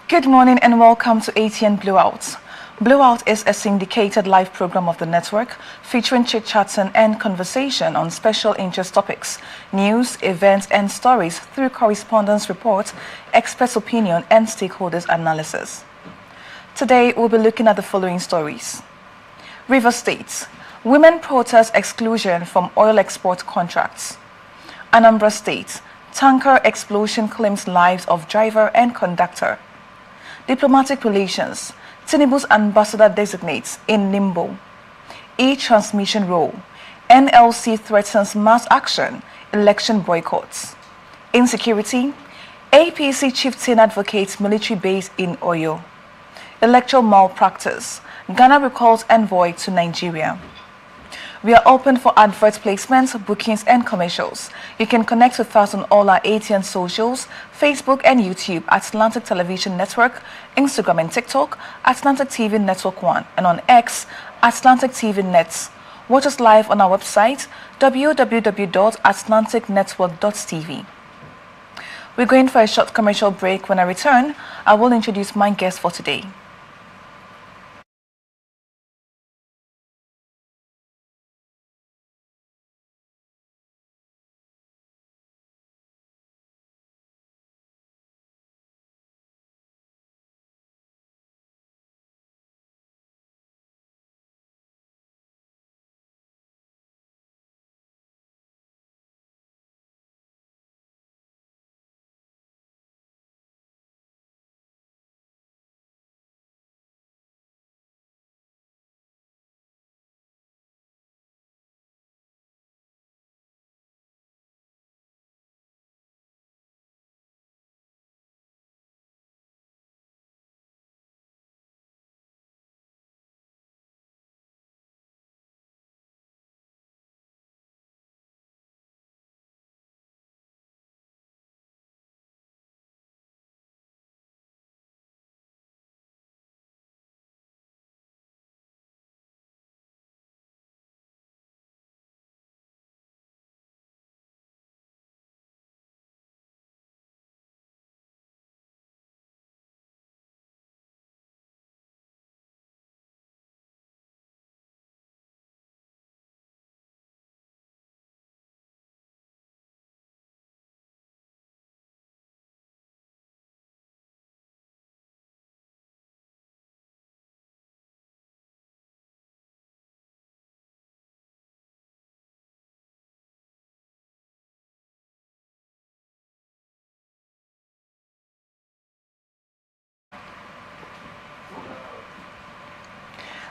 Good morning and welcome to ATN Blowout. Blowout is a syndicated live program of the network featuring chit-chatting and conversation on special interest topics, news, events and stories through correspondence report, experts' opinion and stakeholders' analysis. Today we'll be looking at the following stories. River State. Women protest exclusion from oil export contracts. Anambra State. Tanker explosion claims lives of driver and conductor. Diplomatic relations. Tinubu's ambassador designates in limbo. E-transmission role. NLC threatens mass action, election boycotts. Insecurity. APC chieftain advocates military base in Oyo. Electoral malpractice. Ghana recalls envoy to Nigeria. We are open for advert placements, bookings, and commercials. You can connect with us on all our ATN socials, Facebook and YouTube at Atlantic Television Network, Instagram and TikTok at Atlantic TV Network 1, and on X at Atlantic TV Nets. Watch us live on our website, www.atlanticnetwork.tv. We're going for a short commercial break. When I return, I will introduce my guest for today.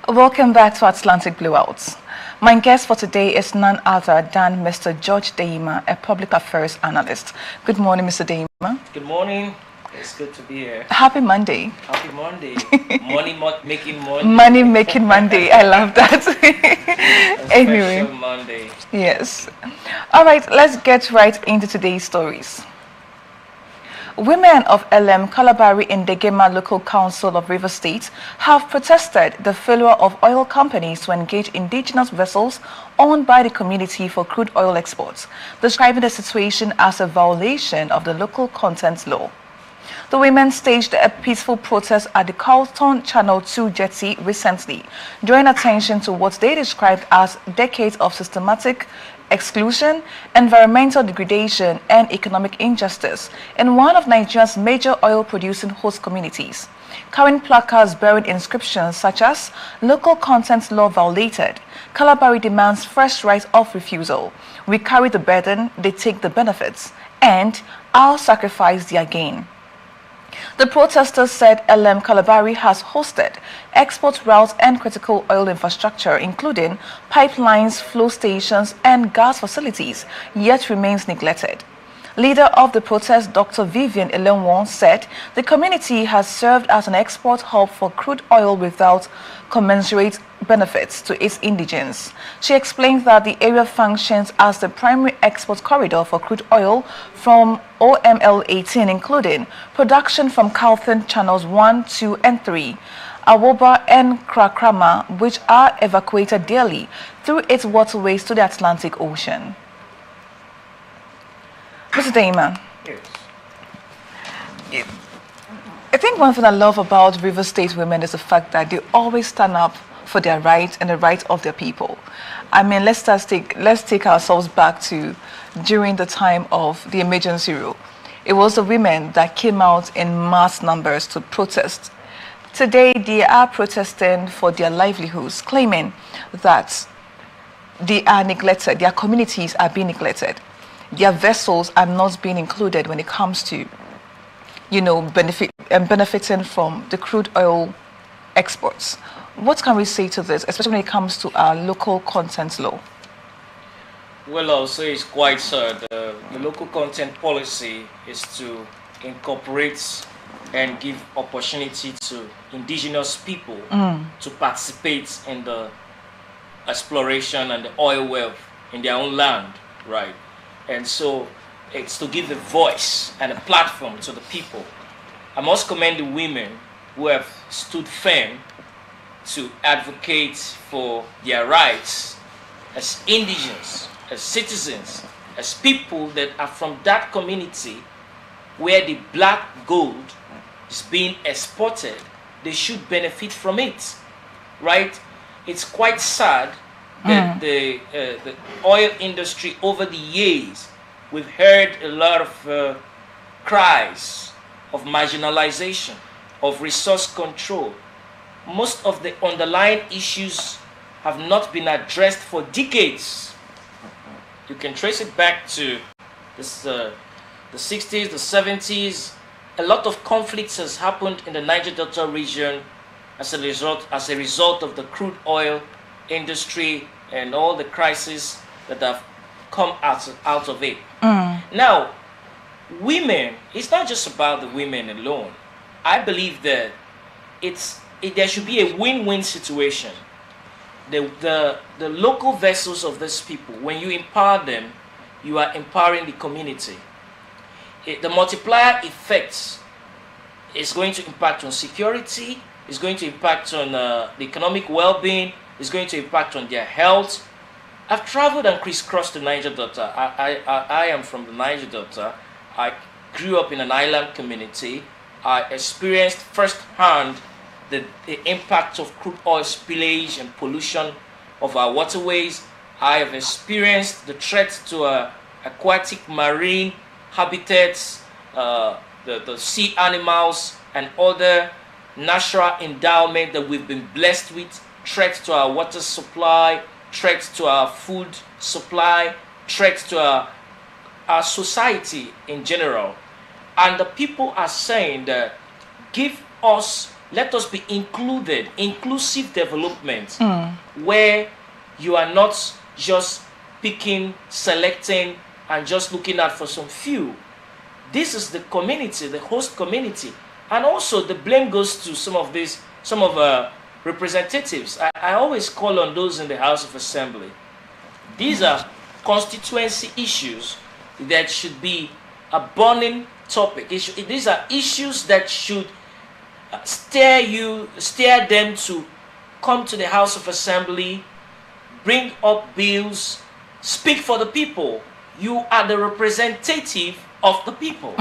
Welcome back to Atlantic Blowouts. My guest for today is none other than Mr. George Deima, a public affairs analyst. Good morning, Mr. Deima. Good morning. It's good to be here. Happy Monday. Happy Monday. Making Monday. Money making Monday. I love that. Anyway. Special Monday. Yes. All right, let's get right into today's stories. Women of LM Kalabari in Degema Local Council of River State have protested the failure of oil companies to engage indigenous vessels owned by the community for crude oil exports, describing the situation as a violation of the local contents law. The women staged a peaceful protest at the Carlton Channel 2 jetty recently, drawing attention to what they described as decades of systematic exclusion, environmental degradation, and economic injustice in one of Nigeria's major oil-producing host communities, carrying placards bearing inscriptions such as "Local Contents Law Violated," "Kalabari demands first right of refusal," "We carry the burden, they take the benefits," and "I'll sacrifice their gain." The protesters said LM Kalabari has hosted export routes and critical oil infrastructure, including pipelines, flow stations, and gas facilities, yet remains neglected. Leader of the protest, Dr. Vivian Elenwon, said the community has served as an export hub for crude oil without commensurate benefits to its indigents. She explained that the area functions as the primary export corridor for crude oil from OML 18, including production from Carlton Channels 1, 2, and 3, Awoba and Krakrama, which are evacuated daily through its waterways to the Atlantic Ocean. Mr. Deima, Yes. think one thing I love about River State women is the fact that they always stand up for their rights and the rights of their people. I mean, let's take ourselves back to during the time of the emergency rule. It was the women that came out in mass numbers to protest. Today, they are protesting for their livelihoods, claiming that they are neglected, their communities are being neglected. Their vessels are not being included when it comes to, benefiting from the crude oil exports. What can we say to this, especially when it comes to our local content law? Well, I'll say it's quite sad. The local content policy is to incorporate and give opportunity to indigenous people to participate in the exploration and the oil wealth in their own land, right? And so it's to give a voice and a platform to the people. I must commend the women who have stood firm to advocate for their rights as indigenous, as citizens, as people that are from that community where the black gold is being exported. They should benefit from it, right? It's quite sad that the oil industry over the years, we've heard a lot of cries of marginalization, of resource control. Most of the underlying issues have not been addressed for decades. You can trace it back to this, the 60s, the 70s. A lot of conflicts has happened in the Niger Delta region as a result of the crude oil industry and all the crises that have come out of it. Now, women, it's not just about the women alone. I believe that there should be a win-win situation. The local vessels of these people, when you empower them, you are empowering the community. The multiplier effects is going to impact on security, is going to impact on the economic well-being, is going to impact on their health. I've traveled and crisscrossed the Niger Delta. I am from the Niger Delta. I grew up in an island community. I experienced firsthand the impact of crude oil spillage and pollution of our waterways. I have experienced the threat to aquatic marine habitats, the sea animals and other natural endowment that we've been blessed with, threats to our water supply, threats to our food supply, threats to our society in general. And the people are saying that let us be included, inclusive development, where you are not just picking, selecting, and just looking out for some few. This is the community, the host community. And also the blame goes to some of representatives. I always call on those in the House of Assembly. These are constituency issues that should be a burning topic. These are issues that should steer them to come to the House of Assembly, bring up bills, speak for the people. You are the representative of the people,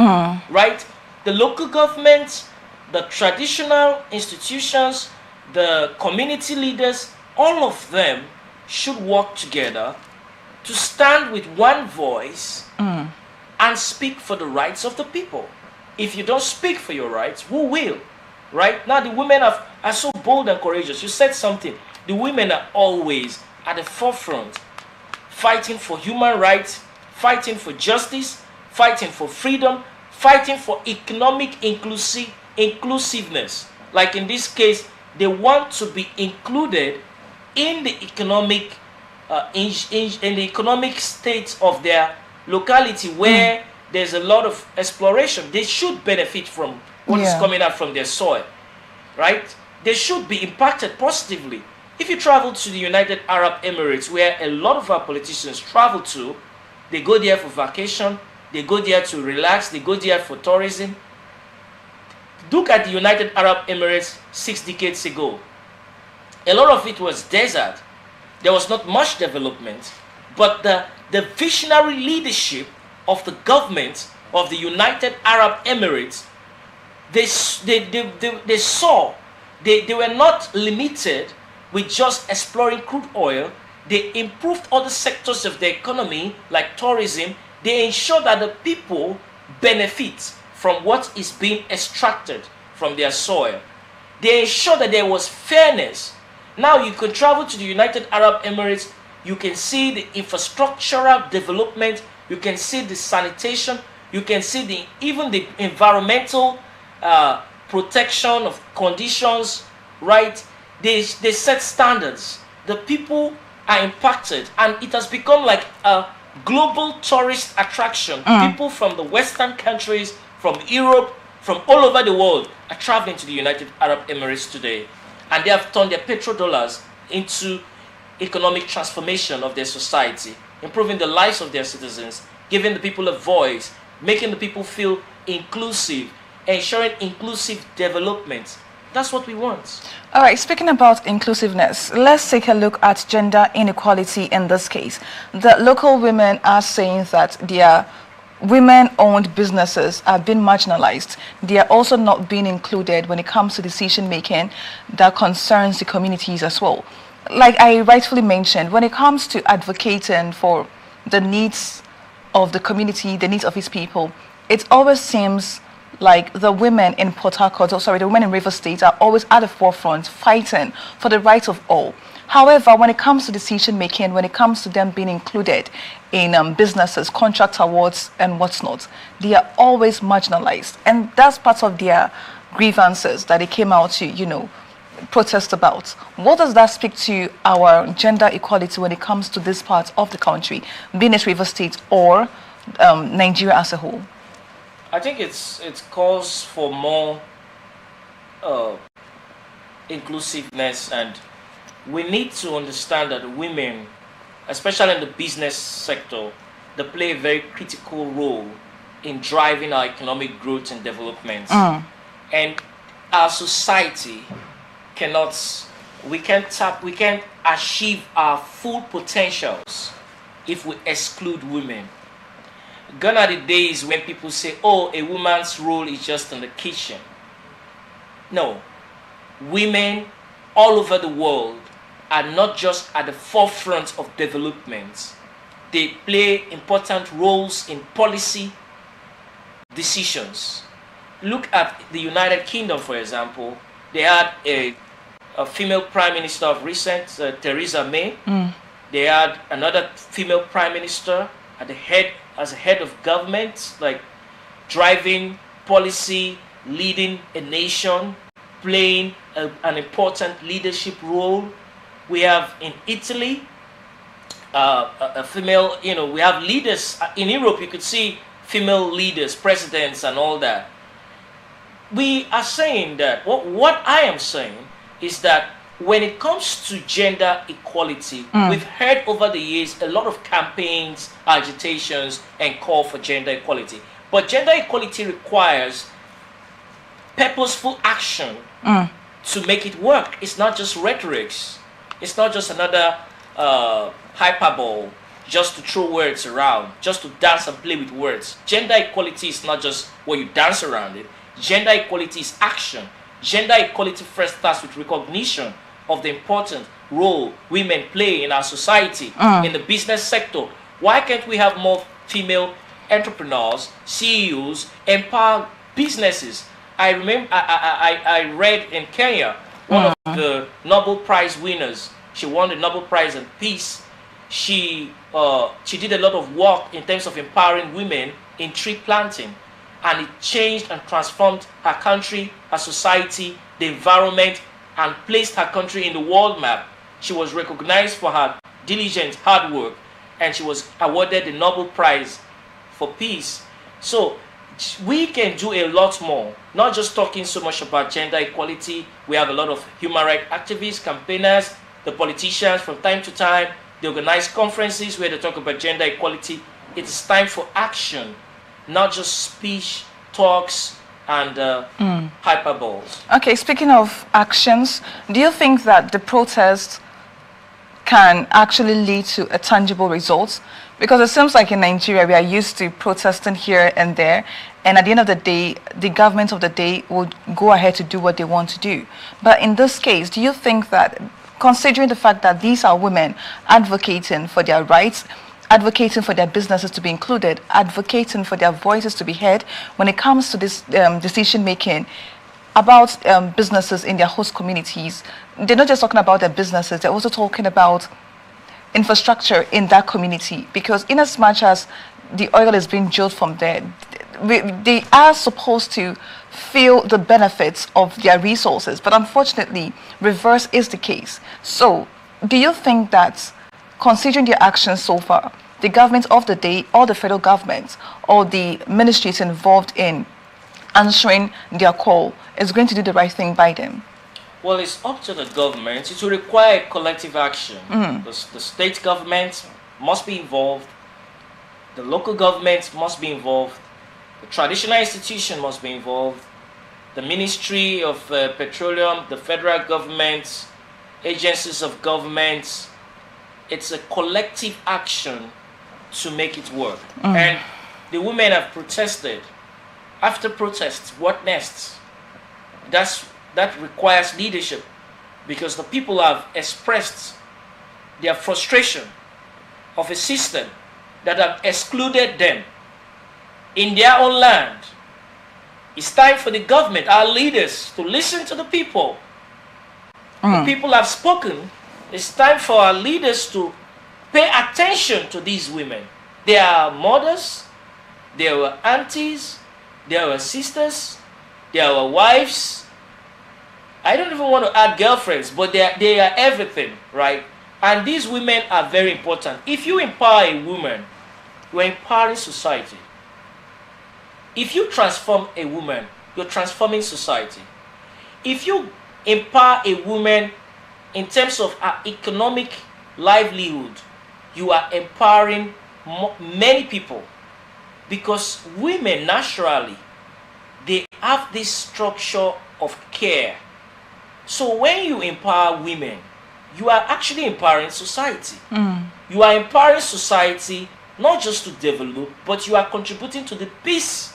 right? The local government, the traditional institutions, the community leaders, all of them should work together to stand with one voice and speak for the rights of the people. If you don't speak for your rights, who will? Right? Now the women are so bold and courageous. You said something. The women are always at the forefront, fighting for human rights, fighting for justice, fighting for freedom, fighting for economic inclusiveness. Like in this case, they want to be included in the economic in the economic state of their locality where there's a lot of exploration. They should benefit from what is coming out from their soil, right? They should be impacted positively. If you travel to the United Arab Emirates, where a lot of our politicians travel to, they go there for vacation, they go there to relax, they go there for tourism. Look at the United Arab Emirates 6 decades ago. A lot of it was desert. There was not much development, but the visionary leadership of the government of the United Arab Emirates they saw they were not limited with just exploring crude oil. They improved other sectors of the economy like tourism. They ensured that the people benefit from what is being extracted from their soil. They ensured that there was fairness. Now you can travel to the United Arab Emirates, you can see the infrastructural development, you can see the sanitation, you can see even the environmental protection of conditions, right? They set standards. The people are impacted, and it has become like a global tourist attraction. People from the Western countries, from Europe, from all over the world are traveling to the United Arab Emirates today, and they have turned their petrodollars into economic transformation of their society, improving the lives of their citizens, giving the people a voice, making the people feel inclusive, ensuring inclusive development. That's what we want. All right, speaking about inclusiveness, let's take a look at gender inequality in this case. The local women are saying that their women-owned businesses are being marginalized. They are also not being included when it comes to decision-making that concerns the communities as well. Like I rightfully mentioned, when it comes to advocating for the needs of the community, the needs of its people, it always seems like the women in Port Harcourt, the women in River State are always at the forefront fighting for the rights of all. However, when it comes to decision making, when it comes to them being included in businesses, contract awards and what's not, they are always marginalized. And that's part of their grievances that they came out to, protest about. What does that speak to our gender equality when it comes to this part of the country, being it River State or Nigeria as a whole? I think it's calls for more inclusiveness, and we need to understand that women, especially in the business sector, they play a very critical role in driving our economic growth and development. And our society we can't achieve our full potentials if we exclude women. Gone are the days when people say, oh, a woman's role is just in the kitchen. No. Women all over the world are not just at the forefront of development. They play important roles in policy decisions. Look at the United Kingdom, for example. They had a female prime minister of recent, Theresa May. They had another female prime minister as a head of government, like driving policy, leading a nation, playing an important leadership role. We have in Italy a female, we have leaders. In Europe, you could see female leaders, presidents and all that. We are saying that, what I am saying is that when it comes to gender equality, we've heard over the years a lot of campaigns, agitations, and call for gender equality. But gender equality requires purposeful action to make it work. It's not just rhetorics. It's not just another hyperbole just to throw words around, just to dance and play with words. Gender equality is not just where you dance around it. Gender equality is action. Gender equality first starts with recognition of the important role women play in our society, in the business sector. Why can't we have more female entrepreneurs, CEOs, empower businesses? I remember I read in Kenya, one of the Nobel Prize winners. She won the Nobel Prize in Peace. She did a lot of work in terms of empowering women in tree planting, and it changed and transformed her country, her society, the environment, and placed her country in the world map. She was recognized for her diligent hard work, and she was awarded the Nobel Prize for Peace. So we can do a lot more, not just talking so much about gender equality. We have a lot of human rights activists, campaigners, the politicians. From time to time, they organize conferences where they talk about gender equality. It is time for action, not just speech, talks, and hyperboles. Okay, speaking of actions, do you think that the protest can actually lead to a tangible result? Because it seems like in Nigeria, we are used to protesting here and there, and at the end of the day, the government of the day would go ahead to do what they want to do. But in this case, do you think that, considering the fact that these are women advocating for their rights, advocating for their businesses to be included, advocating for their voices to be heard when it comes to this decision making about businesses in their host communities, they're not just talking about their businesses, they're also talking about infrastructure in that community, because in as much as the oil is being drilled from there, they are supposed to feel the benefits of their resources, but unfortunately reverse is the case. So do you think that, considering their actions so far, the government of the day or the federal government or the ministries involved in answering their call is going to do the right thing by them? Well, it's up to the government. It will require collective action. The state government must be involved. The local government must be involved. The traditional institution must be involved. The Ministry of Petroleum, the federal government, agencies of government. It's a collective action to make it work. And the women have protested. After protests, what next? That requires leadership, because the people have expressed their frustration of a system that have excluded them in their own land. It's time for the government, our leaders, to listen to the people. The people have spoken. It's time for our leaders to pay attention to these women. They are mothers, they are aunties, they are sisters, they are wives. I don't even want to add girlfriends, but they are everything, right? And these women are very important. If you empower a woman, you're empowering society. If you transform a woman, you're transforming society. If you empower a woman in terms of her economic livelihood, you are empowering many people. Because women naturally, they have this structure of care. So when you empower women, you are actually empowering society. You are empowering society not just to develop, but you are contributing to the peace,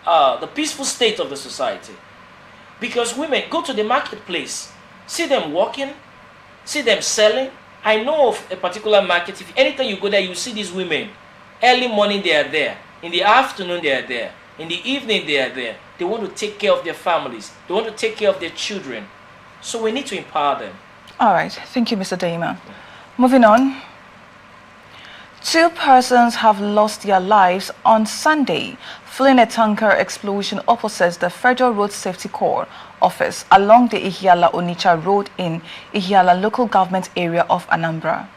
the peaceful state of the society. Because women go to the marketplace, see them walking, see them selling. I know of a particular market. If anytime you go there, you see these women. Early morning they are there. In the afternoon they are there. In the evening they are there. They want to take care of their families. They want to take care of their children. So we need to empower them. All right. Thank you, Mr. Daima. Moving on. 2 persons have lost their lives on Sunday following a tanker explosion opposite the Federal Road Safety Corps office along the Ihiala-Onitsha Road in Ihiala local government area of Anambra.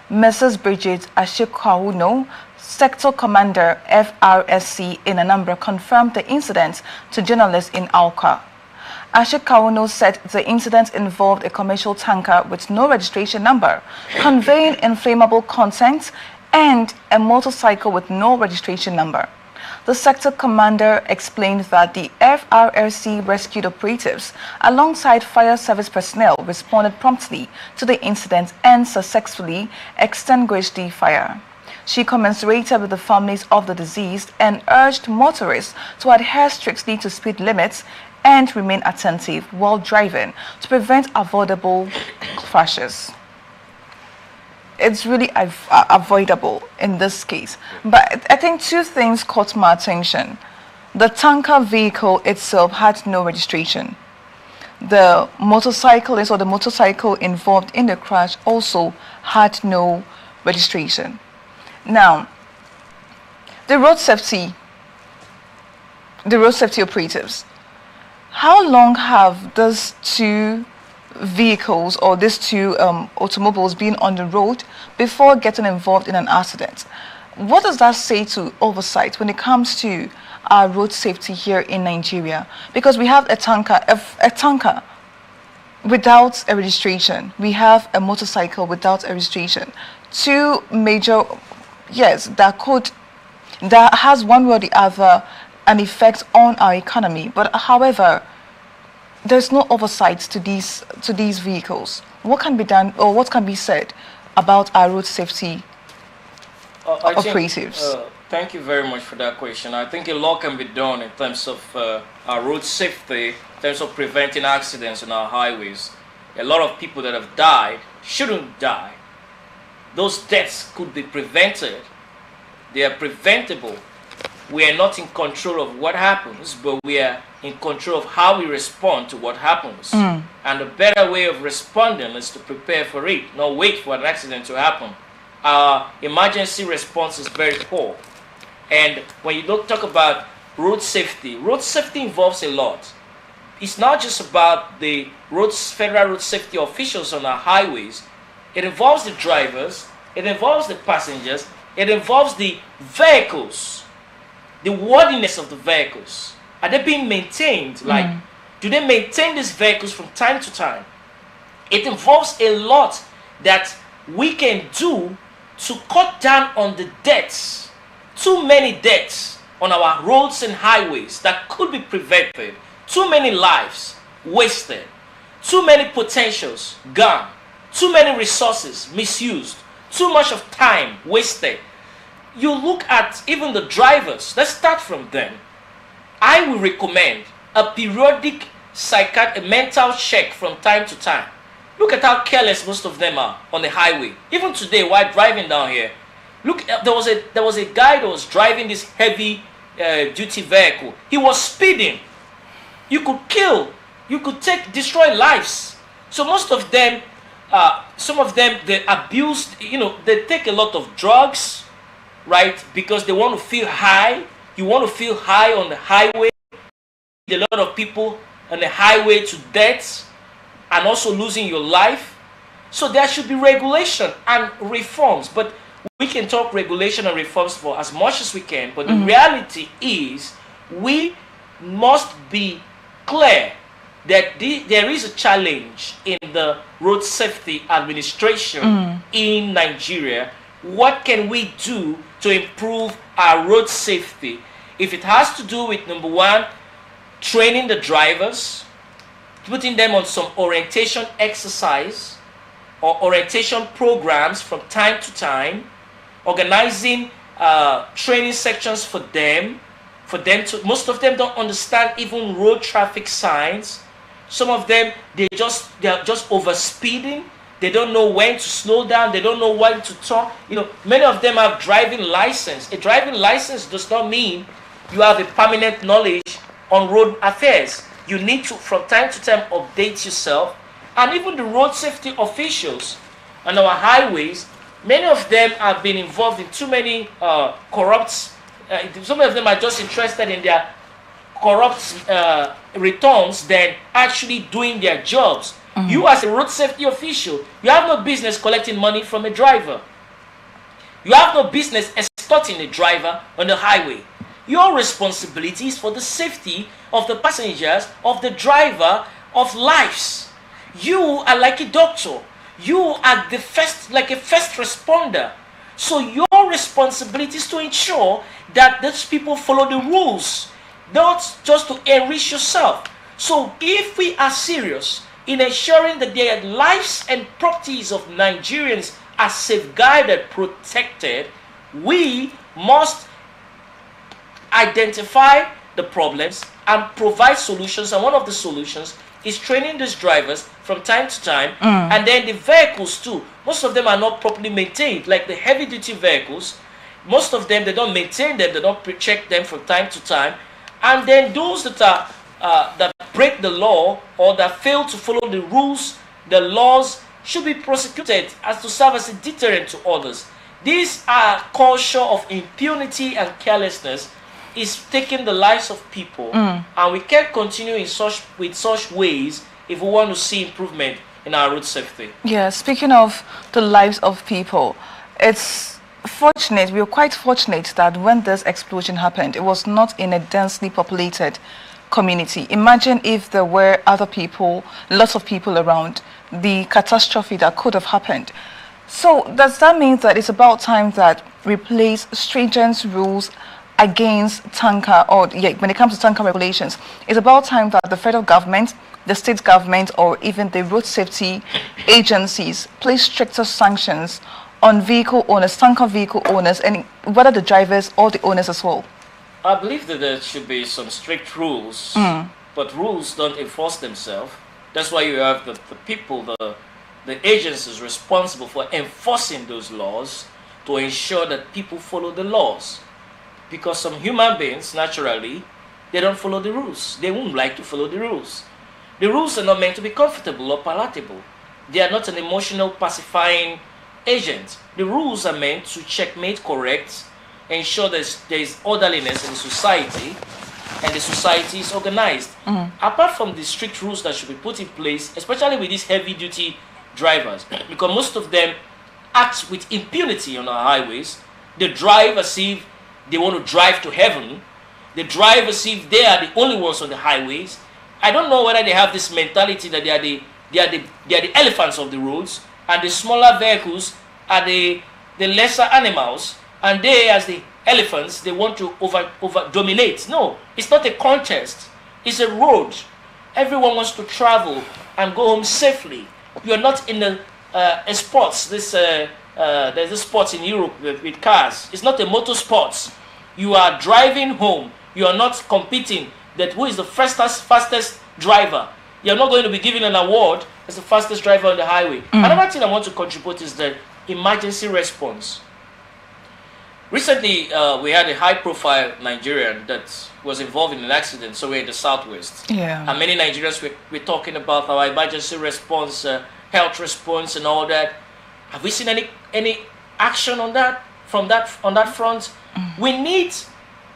Mrs. Bridget Ashikauno, Sector Commander FRSC in Anambra, confirmed the incident to journalists in Awka. Ashikauno said the incident involved a commercial tanker with no registration number, conveying inflammable contents, and a motorcycle with no registration number. The sector commander explained that the FRSC rescued operatives alongside fire service personnel responded promptly to the incident and successfully extinguished the fire. She commiserated with the families of the deceased and urged motorists to adhere strictly to speed limits and remain attentive while driving to prevent avoidable crashes. It's really avoidable in this case. But I think 2 things caught my attention. The tanker vehicle itself had no registration. The motorcyclist or the motorcycle involved in the crash also had no registration. Now, the road safety operatives, how long have these 2 vehicles or these 2 automobiles been on the road before getting involved in an accident? What does that say to oversight when it comes to our road safety here in Nigeria? Because we have a tanker without a registration. We have a motorcycle without a registration. 2 major, yes, that has one way or the other an effect on our economy. But however, there's no oversight to these vehicles. What can be done or what can be said about our road safety I think, operatives? thank you very much for that question. I think a lot can be done in terms of our road safety, in terms of preventing accidents on our highways. A lot of people that have died shouldn't die. Those deaths could be prevented. They are preventable. We are not in control of what happens, but we are in control of how we respond to what happens. And the better way of responding is to prepare for it, not wait for an accident to happen. Our emergency response is very poor. And when you talk about road safety involves a lot. It's not just about the federal road safety officials on our highways. It involves the drivers, it involves the passengers, it involves the vehicles, the worthiness of the vehicles. Are they being maintained? Like, do they maintain these vehicles from time to time? It involves a lot that we can do to cut down on the deaths. Too many deaths on our roads and highways that could be prevented. Too many lives wasted. Too many potentials gone. Too many resources misused. Too much of time wasted. You look at even the drivers. Let's start from them. I will recommend a periodic mental check from time to time. Look at how careless most of them are on the highway. Even today, while driving down here, look, there was a guy that was driving this heavy duty vehicle. He was speeding. You could kill. You could destroy lives. So most of them, some of them, they abused. They take a lot of drugs, right? Because they want to feel high. You want to feel high on the highway. A lot of people on the highway to death and also losing your life. So there should be regulation and reforms. But we can talk regulation and reforms for as much as we can. But the reality is we must be clear that there is a challenge in the road safety administration in Nigeria. What can we do to improve our road safety? If it has to do with, number one, training the drivers, putting them on some orientation exercise or orientation programs from time to time, organizing training sections for them to, most of them don't understand even road traffic signs. Some of them, they are just over speeding. They don't know when to slow down. They don't know when to turn. Many of them have driving license. A driving license does not mean you have a permanent knowledge on road affairs. You need to, from time to time, update yourself. And even the road safety officials on our highways, many of them have been involved in too many corrupt. Some of them are just interested in their corrupt returns than actually doing their jobs. You as a road safety official, you have no business collecting money from a driver. You have no business escorting a driver on the highway. Your responsibility is for the safety of the passengers, of the driver, of lives. You are like a doctor. You are like a first responder. So your responsibility is to ensure that those people follow the rules, not just to enrich yourself. So if we are serious in ensuring that their lives and properties of Nigerians are safeguarded, protected, we must identify the problems and provide solutions. And one of the solutions is training these drivers from time to time. And then the vehicles too. Most of them are not properly maintained. Like the heavy duty vehicles, most of them, they don't maintain them. They don't check them from time to time. And then those that are that break the law or that fail to follow the rules, the laws, should be prosecuted as to serve as a deterrent to others. This culture of impunity and carelessness is taking the lives of people, and we can't continue with such ways if we want to see improvement in our road safety. Yeah, speaking of the lives of people, it's fortunate, we were quite fortunate that when this explosion happened, it was not in a densely populated community. Imagine if there were other people, lots of people around, the catastrophe that could have happened. So does that mean that it's about time that we place stringent rules against tanker, or when it comes to tanker regulations, it's about time that the federal government, the state government, or even the road safety agencies place stricter sanctions on vehicle owners, tanker vehicle owners, and whether the drivers or the owners as well? I believe that there should be some strict rules, but rules don't enforce themselves. That's why you have the people, the agencies responsible for enforcing those laws to ensure that people follow the laws. Because some human beings, naturally, they don't follow the rules. They won't like to follow the rules. The rules are not meant to be comfortable or palatable. They are not an emotional pacifying agent. The rules are meant to checkmate, correct, ensure there is orderliness in the society, and the society is organized. Apart from the strict rules that should be put in place, especially with these heavy-duty drivers, because most of them act with impunity on our highways. They drive as if they want to drive to heaven. They drive as if they are the only ones on the highways. I don't know whether they have this mentality that they are the elephants of the roads, and the smaller vehicles are the lesser animals, and they, as the elephants, they want to over dominate. No, it's not a contest. It's a road. Everyone wants to travel and go home safely. You are not in a sports. There's a sports in Europe with cars. It's not a motorsports. You are driving home. You are not competing that who is the fastest driver. You're not going to be given an award as the fastest driver on the highway. Another thing I want to contribute is the emergency response. Recently, we had a high-profile Nigerian that was involved in an accident somewhere in the southwest. Yeah. And many Nigerians were talking about our emergency response, health response, and all that. Have we seen any action on that on that front? We need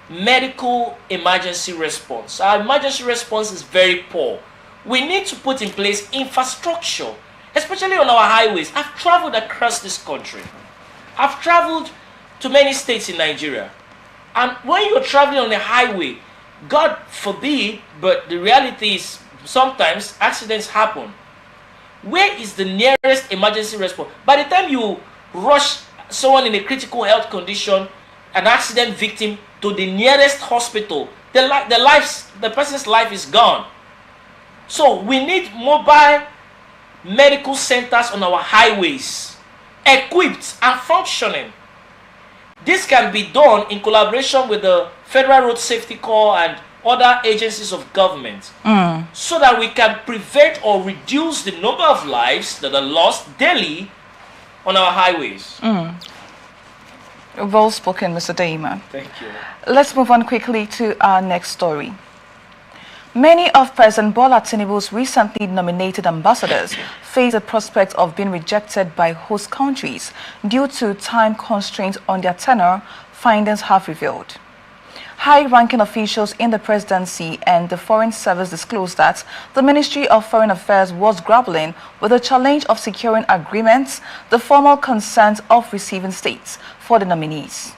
medical emergency response. Our emergency response is very poor. We need to put in place infrastructure, especially on our highways. I've traveled across this country. I've traveled to many states in Nigeria. And when you're traveling on a highway, God forbid, but the reality is sometimes accidents happen. Where is the nearest emergency response? By the time you rush someone in a critical health condition, an accident victim, to the nearest hospital, the person's life is gone. So we need mobile medical centers on our highways, equipped and functioning. This can be done in collaboration with the Federal Road Safety Corps and other agencies of government, so that we can prevent or reduce the number of lives that are lost daily on our highways. Well spoken, Mr. Daima. Thank you. Let's move on quickly to our next story. Many of President Bola Tinubu's recently nominated ambassadors face the prospect of being rejected by host countries due to time constraints on their tenure, findings have revealed. High-ranking officials in the presidency and the Foreign Service disclosed that the Ministry of Foreign Affairs was grappling with the challenge of securing agreements, the formal consent of receiving states for the nominees.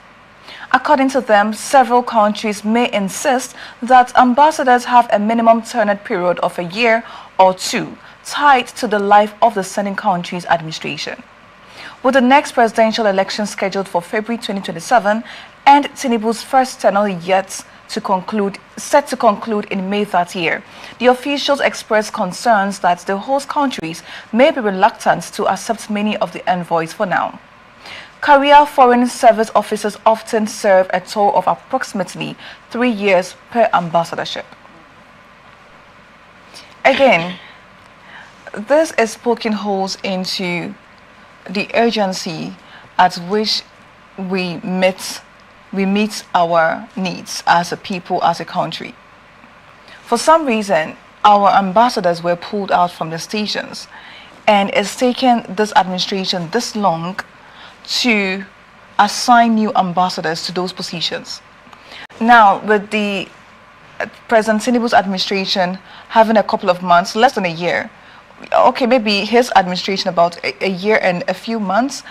According to them, several countries may insist that ambassadors have a minimum tenure period of a year or two tied to the life of the sending country's administration. With the next presidential election scheduled for February 2027 and Tinubu's first tenure set to conclude in May that year, the officials expressed concerns that the host countries may be reluctant to accept many of the envoys for now. Career Foreign Service officers often serve a total of approximately 3 years per ambassadorship. Again, this is poking holes into the urgency at which we meet our needs as a people, as a country. For some reason, our ambassadors were pulled out from the stations, and it's taken this administration this long to assign new ambassadors to those positions. Now, with the President Tinubu's administration having a couple of months, less than a year, okay, maybe his administration about a year and a few months,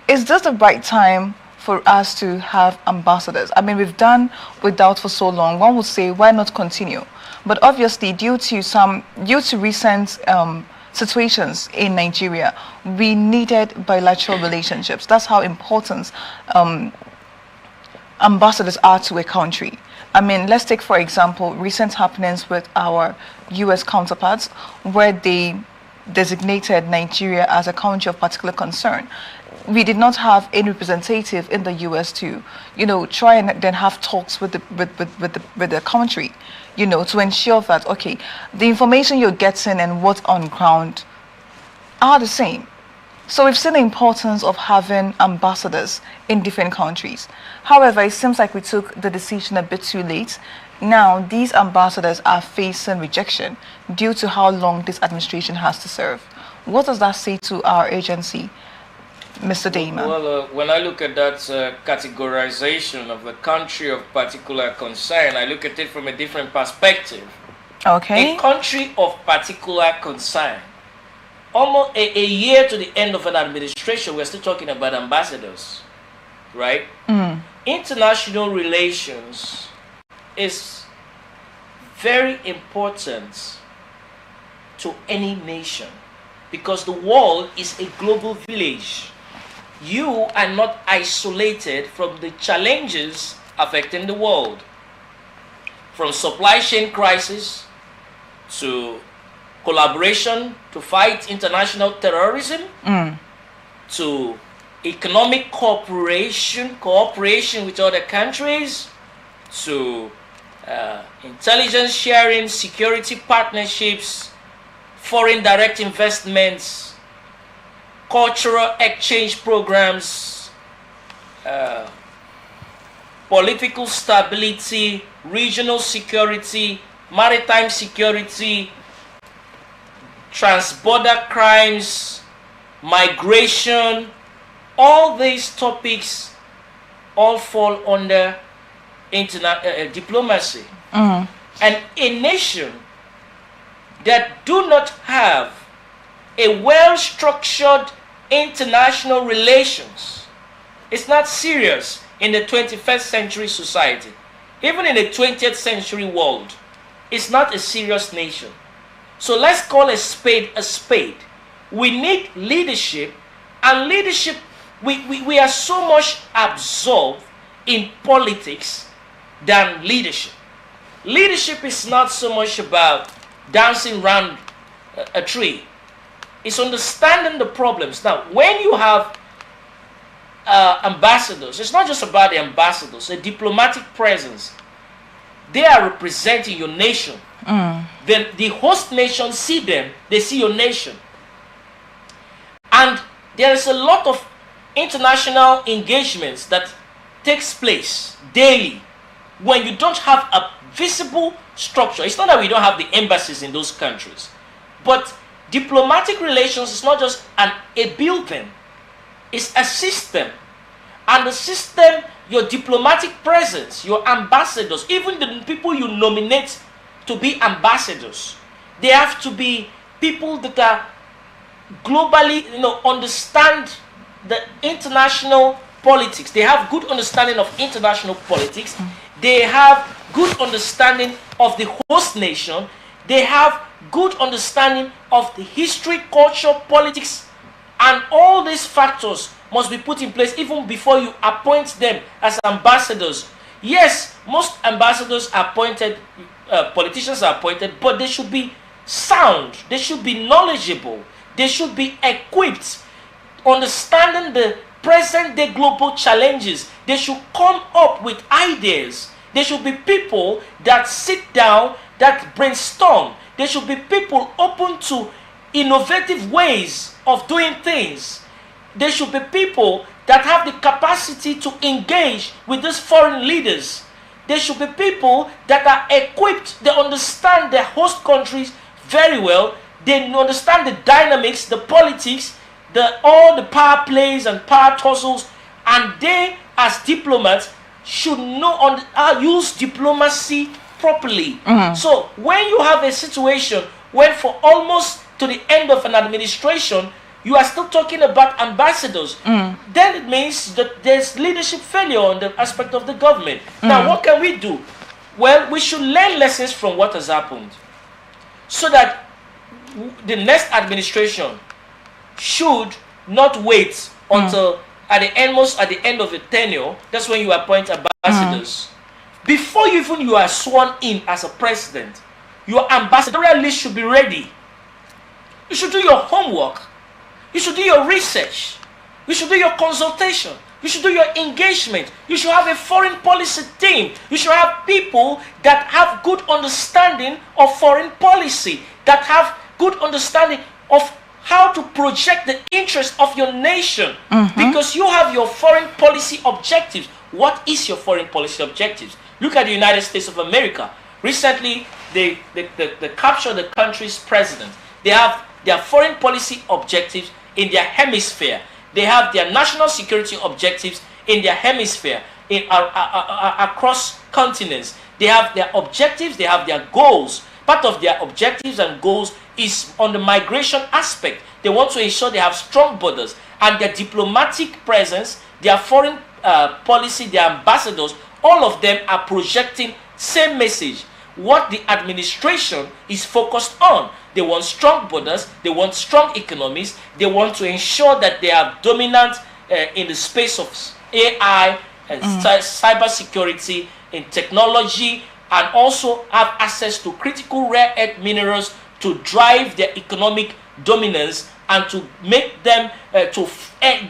is this the right time for us to have ambassadors? I mean, we've done without for so long. One would say, why not continue? But obviously, due to recent situations in Nigeria, we needed bilateral relationships. That's how important ambassadors are to a country. I mean, let's take, for example, recent happenings with our U.S. counterparts, where they designated Nigeria as a country of particular concern. we did not have any representative in the US to, try and then have talks with the country, to ensure that, okay, the information you're getting and what's on ground are the same. So we've seen the importance of having ambassadors in different countries. However, it seems like we took the decision a bit too late. Now, these ambassadors are facing rejection due to how long this administration has to serve. What does that say to our agency, Mr. Damon? Well, when I look at that categorization of the country of particular concern, I look at it from a different perspective. Okay. A country of particular concern. Almost a year to the end of an administration, we're still talking about ambassadors, right? International relations is very important to any nation because the world is a global village. You are not isolated from the challenges affecting the world, from supply chain crisis to collaboration to fight international terrorism, to economic cooperation with other countries, to intelligence sharing, security partnerships, foreign direct investments, cultural exchange programs, political stability, regional security, maritime security, transborder crimes, migration. All these topics all fall under diplomacy. And a nation that do not have a well-structured international relations is not serious in the 21st century society. Even in the 20th century world, it's not a serious nation. So let's call a spade a spade. We need leadership, and leadership, we are so much absorbed in politics than leadership. Leadership is not so much about dancing around a tree. It's understanding the problems. Now, when you have ambassadors, it's not just about the ambassadors, a diplomatic presence. They are representing your nation. Then the host nation see them, they see your nation. And there is a lot of international engagements that takes place daily when you don't have a visible structure. It's not that we don't have the embassies in those countries, but diplomatic relations is not just a building, it's a system. And the system, your diplomatic presence, your ambassadors, even the people you nominate to be ambassadors, they have to be people that are globally, understand the international politics. They have good understanding of international politics. They have good understanding of the host nation. They have good understanding of the history, culture, politics, and all these factors must be put in place even before you appoint them as ambassadors. Yes, most ambassadors are appointed, politicians are appointed, but they should be sound, they should be knowledgeable, they should be equipped, understanding the present day global challenges. They should come up with ideas. They should be people that sit down, that brainstorm. They should be people open to innovative ways of doing things. They should be people that have the capacity to engage with these foreign leaders. They should be people that are equipped. They understand their host countries very well. They understand the dynamics, the politics, all the power plays and power tussles, and they, as diplomats, should know use diplomacy properly. So when you have a situation where for almost to the end of an administration, you are still talking about ambassadors, then it means that there's leadership failure on the aspect of the government. Now, what can we do? Well, we should learn lessons from what has happened so that the next administration should not wait until at the end of the tenure. That's when you appoint ambassadors. Before you are sworn in as a president, your ambassadorial list should be ready. You should do your homework. You should do your research. You should do your consultation. You should do your engagement. You should have a foreign policy team. You should have people that have good understanding of foreign policy, that have good understanding of how to project the interest of your nation. Because you have your foreign policy objectives. What is your foreign policy objectives? Look at the United States of America. Recently, they captured the country's president. They have their foreign policy objectives in their hemisphere. They have their national security objectives in their hemisphere, across continents. They have their objectives, they have their goals. Part of their objectives and goals is on the migration aspect. They want to ensure they have strong borders, and their diplomatic presence, their foreign policy, their ambassadors, all of them are projecting same message. What the administration is focused on. They want strong borders, they want strong economies, they want to ensure that they are dominant in the space of AI and cyber security, in technology, and also have access to critical rare earth minerals to drive their economic dominance and to make them,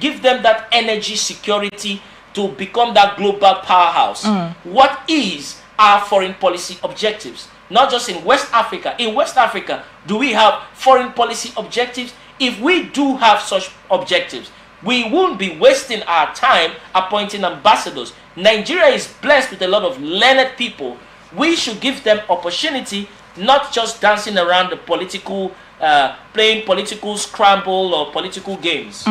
give them that energy security to become that global powerhouse. What is our foreign policy objectives? Not just in West Africa. In West Africa, do we have foreign policy objectives? If we do have such objectives, we won't be wasting our time appointing ambassadors. Nigeria is blessed with a lot of learned people. We should give them opportunity, not just dancing around the political, playing political scramble or political games.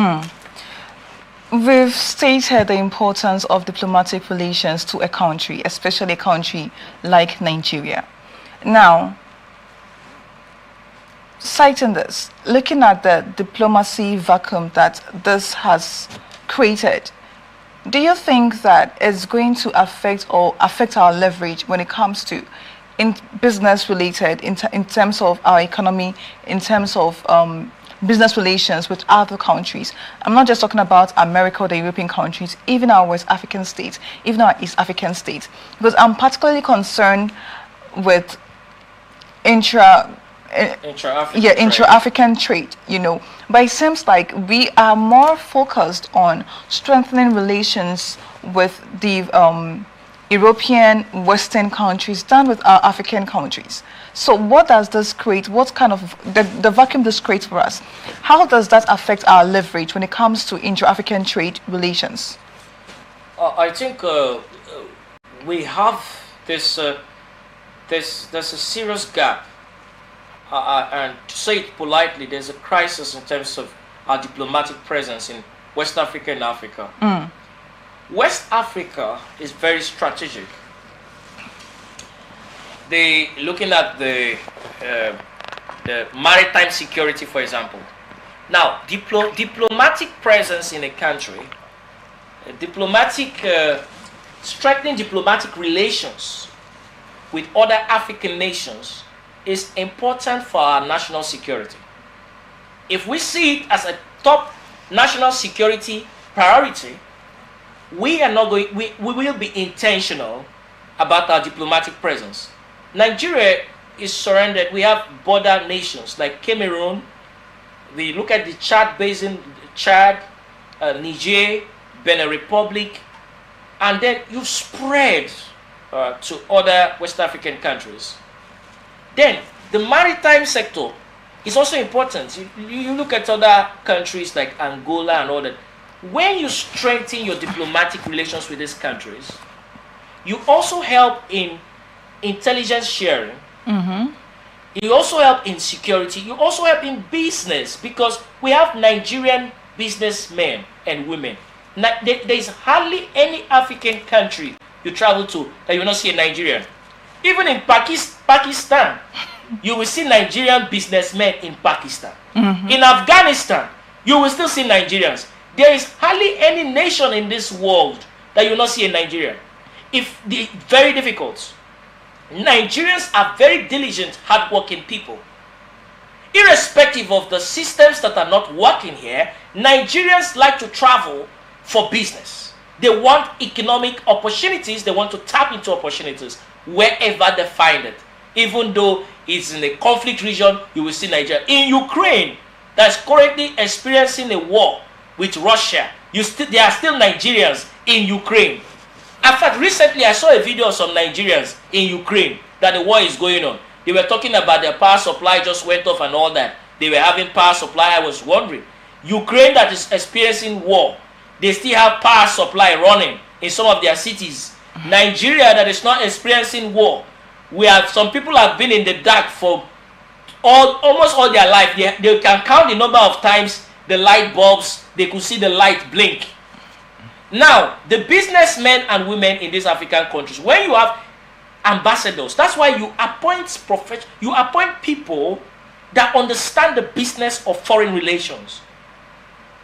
We've stated the importance of diplomatic relations to a country, especially a country like Nigeria. Now, citing this, looking at the diplomacy vacuum that this has created, do you think that it's going to affect our leverage when it comes to business related, in terms of our economy, in terms of business relations with other countries? I'm not just talking about America or the European countries, even our West African states, even our East African states, because I'm particularly concerned with intra-African trade, you know. But it seems like we are more focused on strengthening relations with the European Western countries than with our African countries. So what does this create? What kind of the vacuum this creates for us? How does that affect our leverage when it comes to intra-African trade relations? I think we have this there's a serious gap, and to say it politely, there's a crisis in terms of our diplomatic presence in West Africa and Africa. West Africa is very strategic. Looking at the maritime security, for example. Now, diplomatic presence in a country, strengthening diplomatic relations with other African nations is important for our national security. If we see it as a top national security priority, we will be intentional about our diplomatic presence. Nigeria is surrounded. We have border nations like Cameroon. We look at the Chad Basin, Chad, Niger, Benin Republic, and then you spread to other West African countries. Then the maritime sector is also important. You look at other countries like Angola and all that. When you strengthen your diplomatic relations with these countries, you also help in intelligence sharing. You also help in security. You also help in business, because we have Nigerian businessmen and women. There is hardly any African country you travel to that you will not see a Nigerian. Even in Pakistan, you will see Nigerian businessmen in Pakistan. In Afghanistan, you will still see Nigerians. There is hardly any nation in this world that you will not see a Nigerian. Very difficult. Nigerians are very diligent, hardworking people. Irrespective of the systems that are not working here, Nigerians like to travel for business. They want economic opportunities. They want to tap into opportunities wherever they find it. Even though it's in a conflict region, you will see Nigeria. In Ukraine, that's currently experiencing a war with Russia, There are still Nigerians in Ukraine. In fact, recently I saw a video of some Nigerians in Ukraine that the war is going on. They were talking about their power supply just went off and all that. They were having power supply. I was wondering, Ukraine that is experiencing war, they still have power supply running in some of their cities. Nigeria that is not experiencing war, some people have been in the dark for almost all their life. They can count the number of times the light bulbs, they could see the light blink. Now, the businessmen and women in these African countries, when you have ambassadors, that's why you appoint people that understand the business of foreign relations.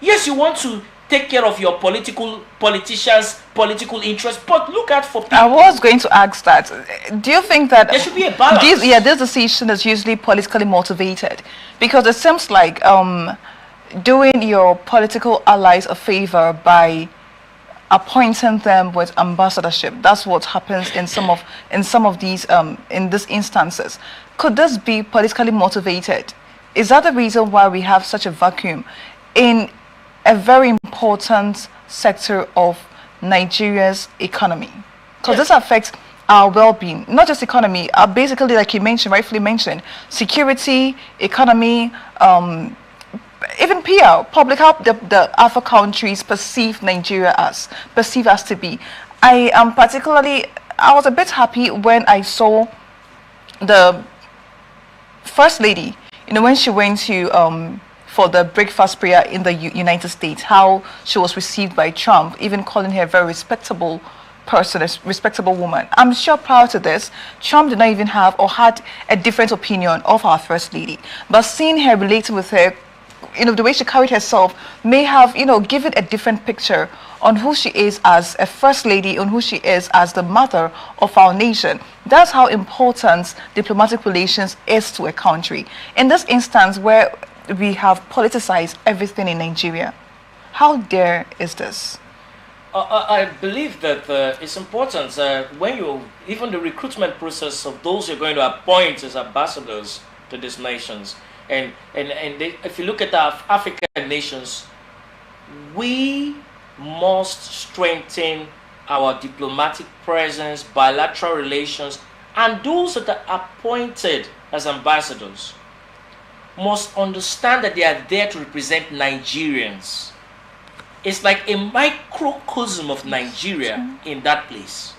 Yes, you want to take care of your politicians' political interests, but look out for people. I was going to ask that. Do you think that there should be a balance? This decision is usually politically motivated, because it seems like doing your political allies a favor by appointing them with ambassadorship. That's what happens in some of these in these instances. Could this be politically motivated? Is that the reason why we have such a vacuum in a very important sector of Nigeria's economy? Because this affects our well-being, not just economy, basically, like you mentioned, rightfully mentioned, security, economy, even PR, public, how the other countries perceive Nigeria as to be. I was a bit happy when I saw the First Lady, when she went to for the breakfast prayer in the United States, how she was received by Trump, even calling her a very respectable person, a respectable woman. I'm sure prior to this, Trump did not even have or had a different opinion of our First Lady. But seeing her relating with her, the way she carried herself may have, given a different picture on who she is as a First Lady, on who she is as the mother of our nation. That's how important diplomatic relations is to a country. In this instance where we have politicized everything in Nigeria, how dare is this? I believe that it's important when even the recruitment process of those you're going to appoint as ambassadors to these nations. If you look at our African nations, we must strengthen our diplomatic presence, bilateral relations, and those that are appointed as ambassadors must understand that they are there to represent Nigerians. It's like a microcosm of Nigeria in that place.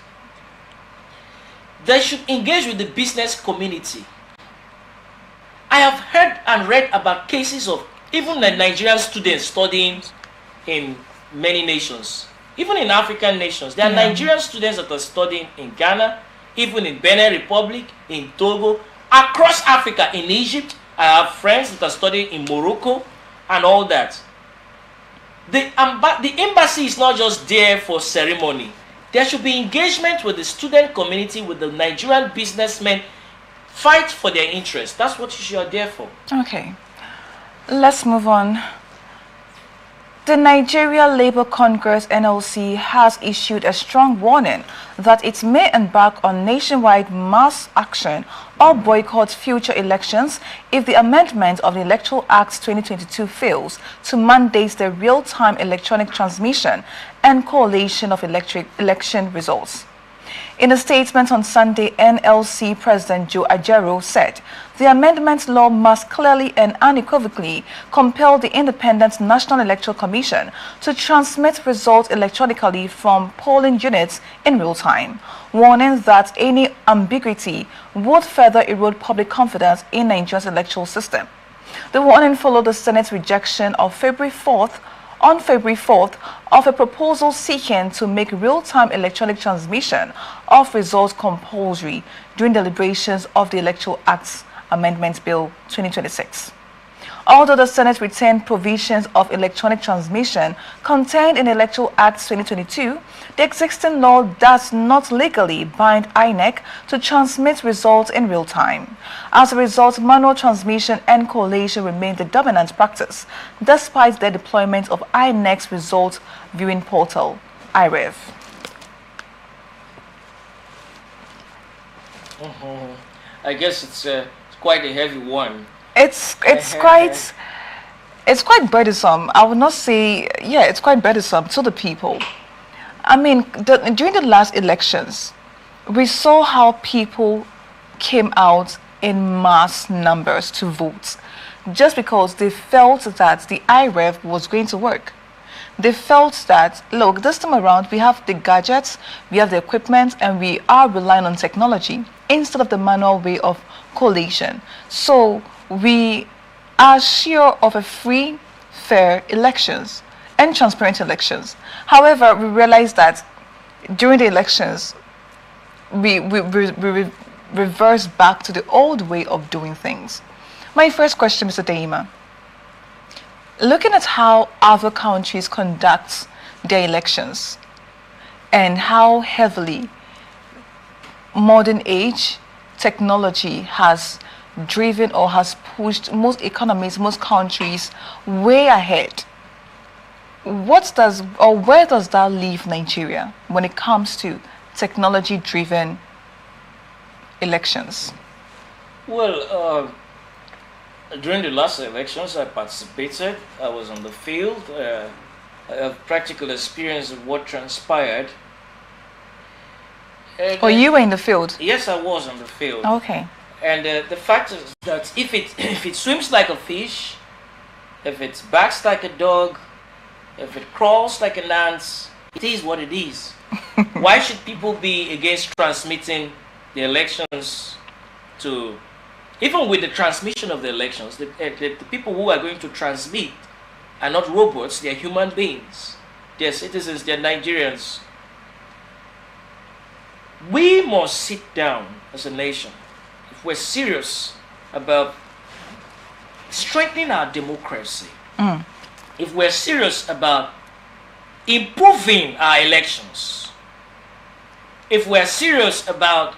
They should engage with the business community. I have heard and read about cases of even the Nigerian students studying in many nations, even in African nations. There are Nigerian students that are studying in Ghana, even in Benin Republic, in Togo, across Africa, in Egypt. I have friends that are studying in Morocco and all that. The embassy is not just there for ceremony. There should be engagement with the student community, with the Nigerian businessmen. Fight for their interests. That's what you are there for. Okay. Let's move on. The Nigeria Labour Congress (NLC) has issued a strong warning that it may embark on nationwide mass action or boycott future elections if the amendment of the Electoral Act 2022 fails to mandate the real-time electronic transmission and collation of election results. In a statement on Sunday, NLC President Joe Ajero said the amendment law must clearly and unequivocally compel the Independent National Electoral Commission to transmit results electronically from polling units in real time, warning that any ambiguity would further erode public confidence in Nigeria's electoral system. The warning followed the Senate's rejection on February 4th of a proposal seeking to make real-time electronic transmission of results compulsory during deliberations of the Electoral Acts Amendment Bill 2026. Although the Senate retained provisions of electronic transmission contained in Electoral Act 2022, the existing law does not legally bind INEC to transmit results in real time. As a result, manual transmission and collation remain the dominant practice, despite the deployment of INEC's result viewing portal, IREV. I guess it's quite a heavy one. It's quite It's quite burdensome. I would not say, yeah, it's quite burdensome to the people. I mean, during the last elections, we saw how people came out in mass numbers to vote just because they felt that the IREV was going to work. They felt that, look, this time around, we have the gadgets, we have the equipment, and we are relying on technology instead of the manual way of collation. So we are sure of a free, fair elections and transparent elections. However, we realized that during the elections, we reverse back to the old way of doing things. My first question, Mr. Deima, looking at how other countries conduct their elections and how heavily modern age technology has driven or has pushed most economies, most countries way ahead, what does or where does that leave Nigeria when it comes to technology driven elections? Well, during the last elections, I participated. I was on the field. I have practical experience of what transpired. And, Or you were in the field? Yes, I was on the field. Okay. And the fact is that if it swims like a fish, if it barks like a dog, if it crawls like an ant, it is what it is. Why should people be against transmitting the elections to, even with the transmission of the elections, the people who are going to transmit are not robots, they are human beings. They are citizens, they are Nigerians. We must sit down as a nation if we're serious about strengthening our democracy, if we're serious about improving our elections, if we're serious about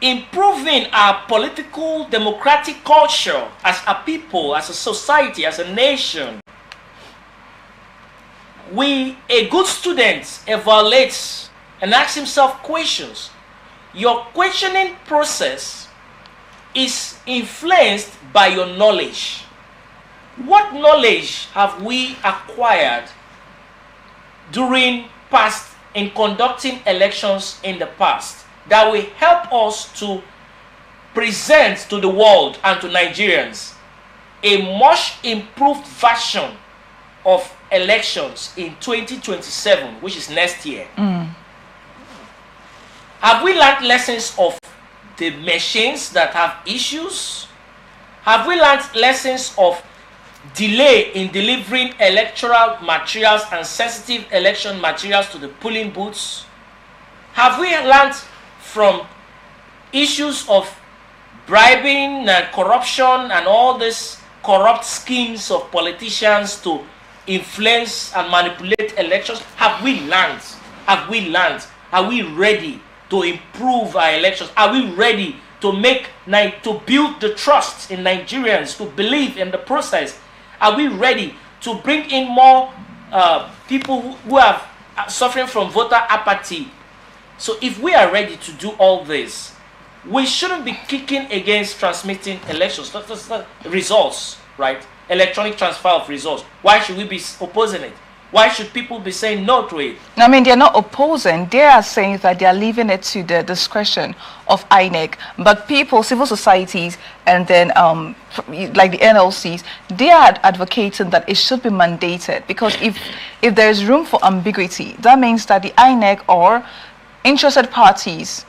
improving our political democratic culture as a people, as a society, as a nation. A good student evaluates and asks himself questions. Your questioning process is influenced by your knowledge. What knowledge have we acquired in conducting elections in the past that will help us to present to the world and to Nigerians a much improved version of elections in 2027, which is next year? Have we learned lessons of the machines that have issues? Have we learned lessons of delay in delivering electoral materials and sensitive election materials to the polling booths? Have we learned from issues of bribing and corruption and all these corrupt schemes of politicians to influence and manipulate elections? Have we learned? Have we learned? Are we ready to improve our elections? Are we ready to build the trust in Nigerians to believe in the process? Are we ready to bring in more people who are suffering from voter apathy? So if we are ready to do all this, we shouldn't be kicking against transmitting elections, results, right? Electronic transfer of results. Why should we be opposing it? Why should people be saying no to it? I mean, they're not opposing. They are saying that they are leaving it to the discretion of INEC. But people, civil societies, and then like the NLCs, they are advocating that it should be mandated. Because if there is room for ambiguity, that means that the INEC or interested parties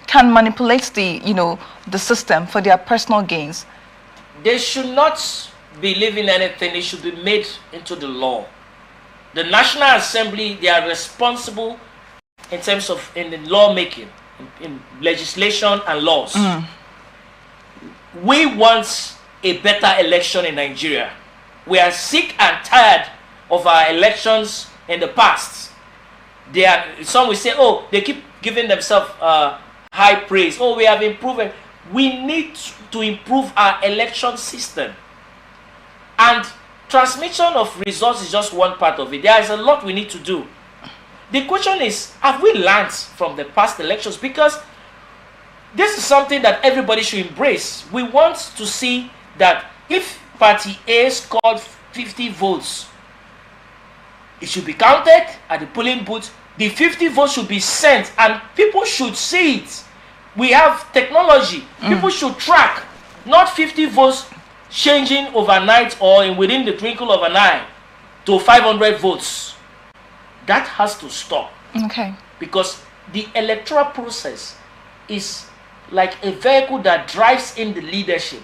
can manipulate the system for their personal gains. They should not be leaving anything. It should be made into the law. The National Assembly, they are responsible in terms of in the lawmaking, in legislation and laws. We want a better election in Nigeria. We are sick and tired of our elections in the past. Some will say, oh, they keep giving themselves high praise. Oh, we have improved. We need to improve our election system. And transmission of results is just one part of it. There is a lot we need to do. The question is, have we learned from the past elections? Because this is something that everybody should embrace. We want to see that if Party A scored 50 votes. It should be counted at the polling booth. The 50 votes should be sent and people should see it. We have technology. People should track, not 50 votes changing overnight or within the twinkle of an eye to 500 votes. That has to stop. Okay. Because the electoral process is like a vehicle that drives in the leadership.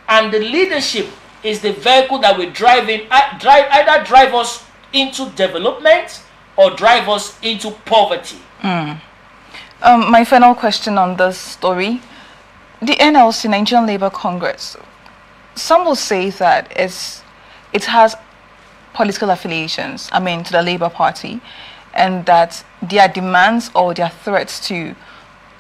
And the leadership is the vehicle that will either drive us into development or drive us into poverty. My final question on this story. The NLC, Nigerian Labour Congress, some will say that it has political affiliations, to the Labour Party, and that their demands or their threats to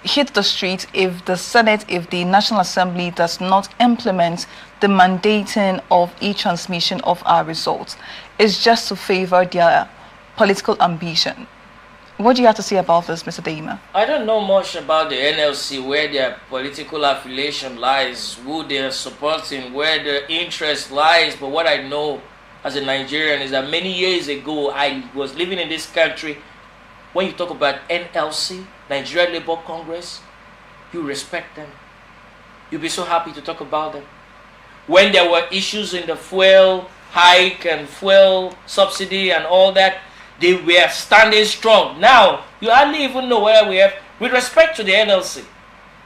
hit the street if the Senate, if the National Assembly does not implement the mandating of e-transmission of our results is just to favor their political ambition. What do you have to say about this, Mr. Deima? I don't know much about the NLC, where their political affiliation lies, who they are supporting, where their interest lies. But what I know as a Nigerian is that many years ago, I was living in this country. When you talk about NLC, Nigerian Labour Congress, you respect them. You'll be so happy to talk about them. When there were issues in the fuel hike and fuel subsidy and all that, they were standing strong. Now, you hardly even know where we have, with respect to the NLC.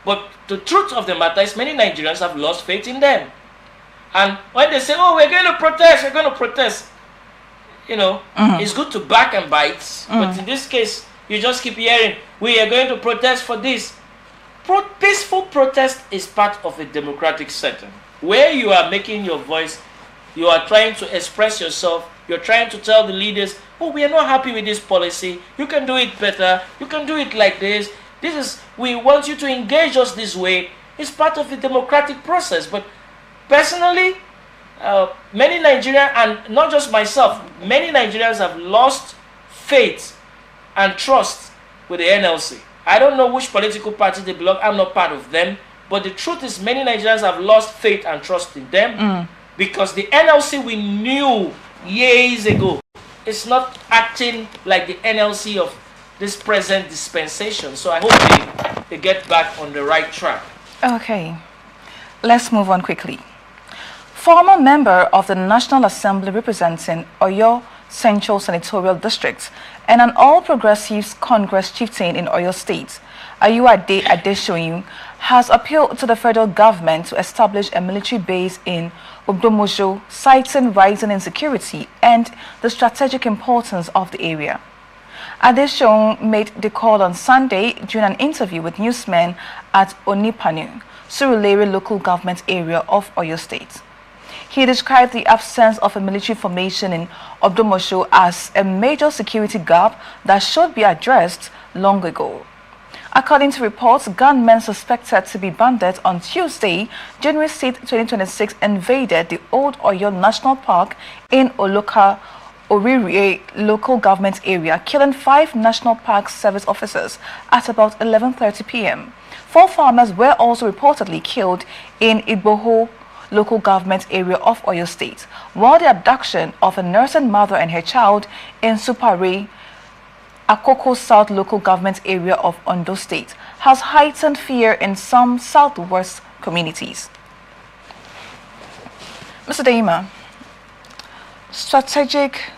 But the truth of the matter is many Nigerians have lost faith in them. And when they say, oh, we're going to protest, it's good to back and bite. But in this case, you just keep hearing, we are going to protest for this. Peaceful protest is part of a democratic setting, where you are making your voice, you are trying to express yourself, you're trying to tell the leaders, oh, we are not happy with this policy, you can do it better, you can do it like this, we want you to engage us this way. It's part of the democratic process. But personally, many Nigerians, and not just myself, many Nigerians have lost faith and trust with the NLC. I don't know which political party they belong, I'm not part of them, but the truth is many Nigerians have lost faith and trust in them because the NLC we knew years ago is not acting like the NLC of this present dispensation. So I hope they get back on the right track. Okay, let's move on quickly. Former member of the National Assembly representing Oyo Central Senatorial District and an All Progressives Congress chieftain in Oyo State, Ayuade Adeshoyun, has appealed to the federal government to establish a military base in Ogbomoso, citing rising insecurity and the strategic importance of the area. Adeshoyun made the call on Sunday during an interview with newsmen at Onipanu, Surulere local government area of Oyo State. He described the absence of a military formation in Ogbomoso as a major security gap that should be addressed long ago. According to reports, gunmen suspected to be bandits on Tuesday, January 6, 2026, invaded the Old Oyo National Park in Oloka, Orire local government area, killing 5 National Park Service officers at about 11:30 p.m. 4 farmers were also reportedly killed in Igboho local government area of Oyo State, while the abduction of a nursing mother and her child in Supare, Akoko South local government area of Ondo State, has heightened fear in some southwest communities. Mr. Deima, strategic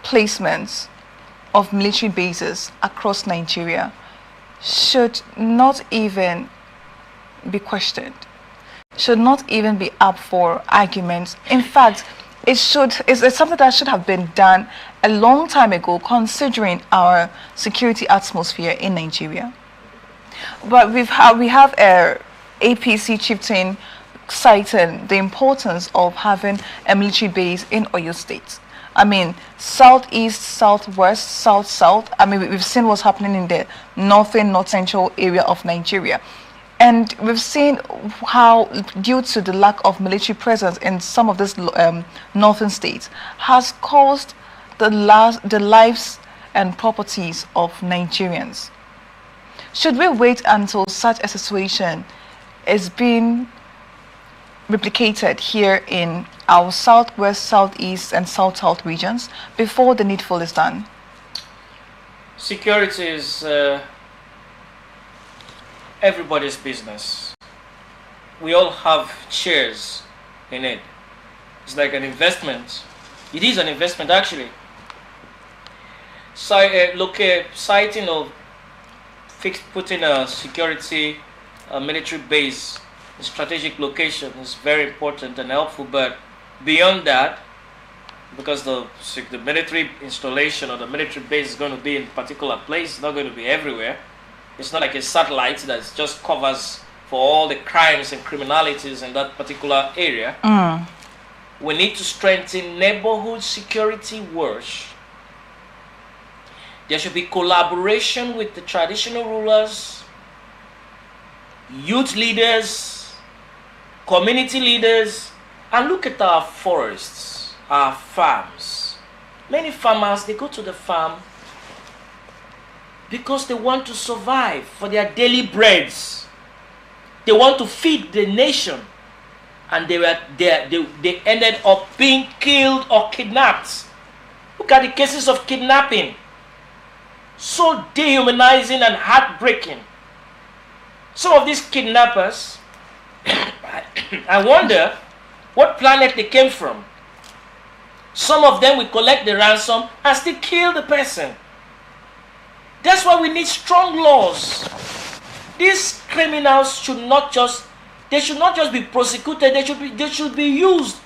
placements of military bases across Nigeria should not even be questioned, should not even be up for arguments. In fact, it's something that should have been done a long time ago, considering our security atmosphere in Nigeria. But we have a APC chieftain citing the importance of having a military base in Oyo State. Southeast, southwest, south. We've seen what's happening in the north central area of Nigeria. And we've seen how, due to the lack of military presence in some of these northern states, has caused the lives and properties of Nigerians. Should we wait until such a situation is being replicated here in our southwest, southeast, and south regions before the needful is done? Security is everybody's business. We all have shares in it. It's like an investment. It is an investment, actually. Citing of putting a security military base in strategic location is very important and helpful, but beyond that, because the military installation or the military base is going to be in a particular place, it's not going to be everywhere. It's not like a satellite that just covers for all the crimes and criminalities in that particular area. We need to strengthen neighborhood security work. There should be collaboration with the traditional rulers, youth leaders, community leaders, and look at our forests, our farms. Many farmers, they go to the farm because they want to survive for their daily breads. They want to feed the nation, and they ended up being killed or kidnapped. Look at the cases of kidnapping. So dehumanizing and heartbreaking. Some of these kidnappers, I wonder what planet they came from. Some of them will collect the ransom and still kill the person. That's why we need strong laws. These criminals should not just be prosecuted, they should be used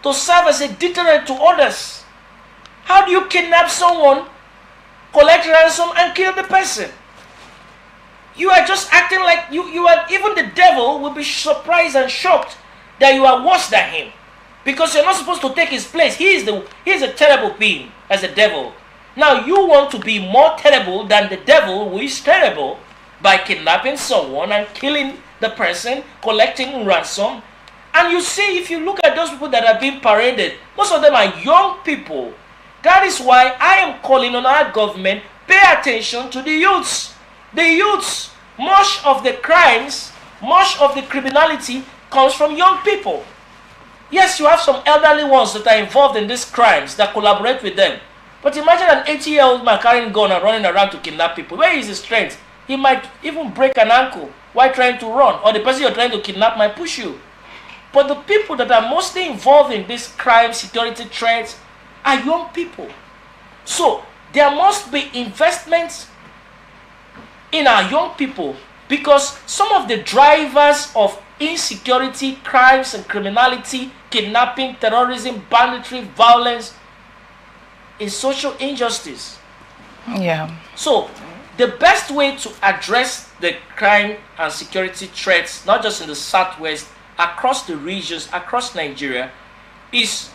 to serve as a deterrent to others. How do you kidnap someone, collect ransom, and kill the person? You are just acting like you are. Even the devil will be surprised and shocked that you are worse than him, because you're not supposed to take his place. He is a terrible being as a devil. Now you want to be more terrible than the devil, who is terrible, by kidnapping someone and killing the person, collecting ransom. And you see, if you look at those people that are being paraded, most of them are young people. That is why I am calling on our government, pay attention to the youths. The youths, much of the crimes, much of the criminality comes from young people. Yes, you have some elderly ones that are involved in these crimes that collaborate with them. But imagine an 80-year-old man carrying a gun and running around to kidnap people. Where is his strength? He might even break an ankle while trying to run, or the person you're trying to kidnap might push you. But the people that are mostly involved in these crime, security threats are young people. So there must be investments in our young people, because some of the drivers of insecurity, crimes and criminality, kidnapping, terrorism, banditry, violence is social injustice. Yeah. So the best way to address the crime and security threats, not just in the southwest, across the regions, across Nigeria, is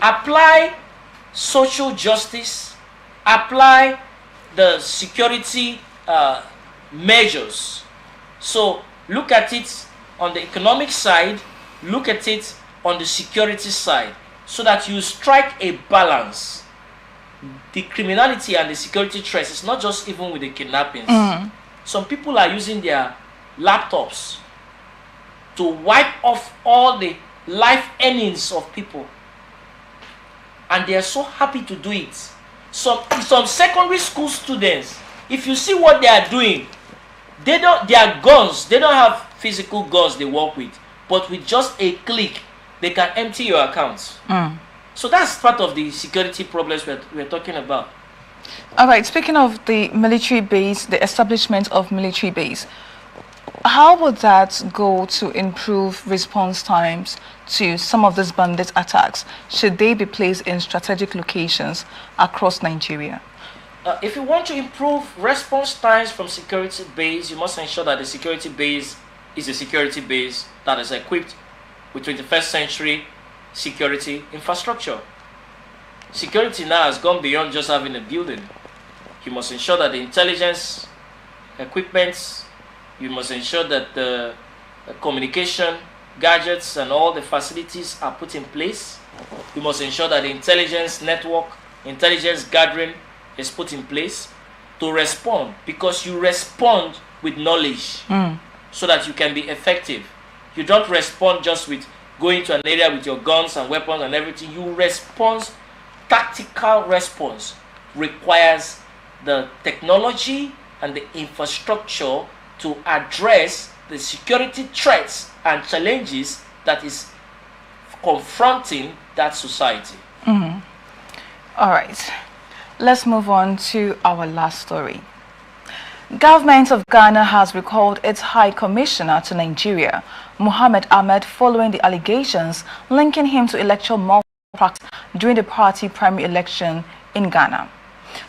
apply social justice, apply the security measures. So look at it on the economic side, look at it on the security side, so that you strike a balance. The criminality and the security threats is not just even with the kidnappings. Some people are using their laptops to wipe off all the life earnings of people, and they are so happy to do it. Some secondary school students, if you see what they are doing, they are guns. They don't have physical guns they work with, but with just a click, they can empty your accounts. So that's part of the security problems we're talking about. All right, speaking of the military base, the establishment of military base, how would that go to improve response times to some of these bandit attacks? Should they be placed in strategic locations across Nigeria? If you want to improve response times from security base, you must ensure that the security base is a security base that is equipped with 21st century security infrastructure. Security now has gone beyond just having a building. You must ensure that the intelligence equipment, you must ensure that the communication gadgets and all the facilities are put in place. You must ensure that the intelligence network, intelligence gathering is put in place to respond, because you respond with knowledge so that you can be effective. You don't respond just with going to an area with your guns and weapons and everything. You respond, tactical response requires the technology and the infrastructure to address the security threats and challenges that is confronting that society. All right, let's move on to our last story. Government of Ghana has recalled its High Commissioner to Nigeria, Mohammed Ahmed, following the allegations linking him to electoral malpractice during the party primary election in Ghana.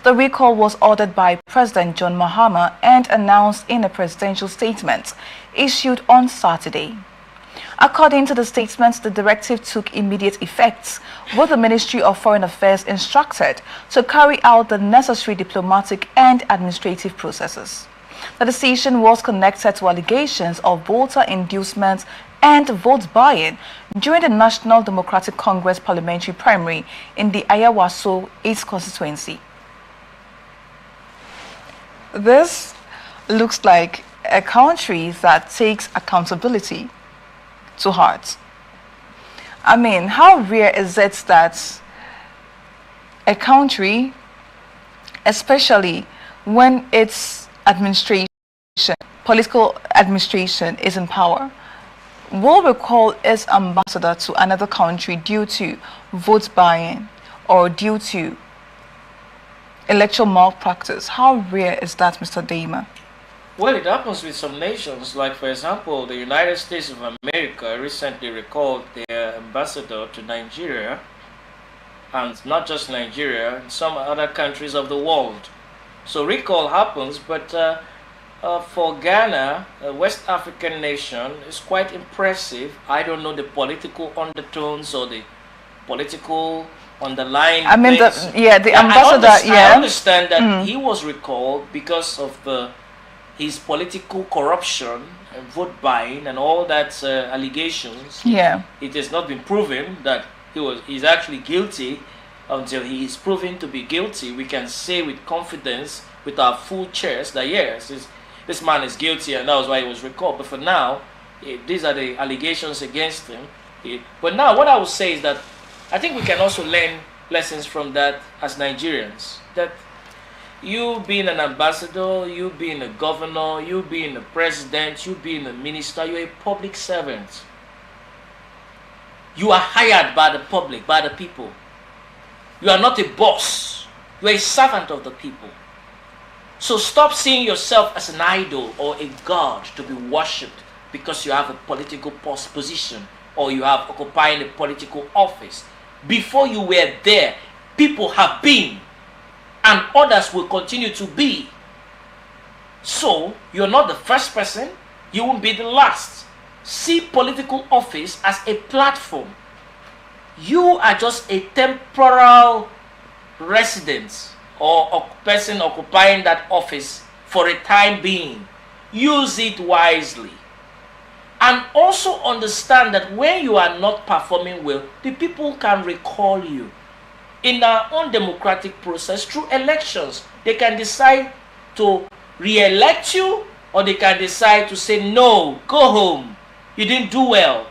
The recall was ordered by President John Mahama and announced in a presidential statement issued on Saturday. According to the statement, the directive took immediate effect, with the Ministry of Foreign Affairs instructed to carry out the necessary diplomatic and administrative processes. The decision was connected to allegations of voter inducement and vote buying during the National Democratic Congress parliamentary primary in the Ayawaso 8th constituency. This looks like a country that takes accountability to heart. I mean, how rare is it that a country, especially when its administration, political administration is in power, will recall its ambassador to another country due to vote buying or due to electoral malpractice? How rare is that, Mr. Dama? Well, it happens with some nations, like for example, the United States of America recently recalled their ambassador to Nigeria, and not just Nigeria, some other countries of the world. So recall happens, but for Ghana, a West African nation, is quite impressive. I don't know the political undertones or the political underlying. I mean, things. the ambassador. I understand that he was recalled because of his political corruption and vote buying and all that allegations. Yeah, it has not been proven that he's actually guilty. Until he is proven to be guilty, we can say with confidence, with our full chest, that yes, this man is guilty, and that was why he was recalled. But for now, these are the allegations against him. But now, what I would say is that I think we can also learn lessons from that as Nigerians. That you being an ambassador, you being a governor, you being a president, you being a minister, you're a public servant. You are hired by the public, by the people. You are not a boss. You are a servant of the people. So stop seeing yourself as an idol or a god to be worshipped because you have a political position or you have occupying a political office. Before you were there, people have been, and others will continue to be. So you're not the first person, you won't be the last. See political office as a platform. You are just a temporal resident or person occupying that office for a time being. Use it wisely. And also understand that when you are not performing well, the people can recall you. In our own democratic process, through elections, they can decide to re-elect you, or they can decide to say, no, go home, you didn't do well.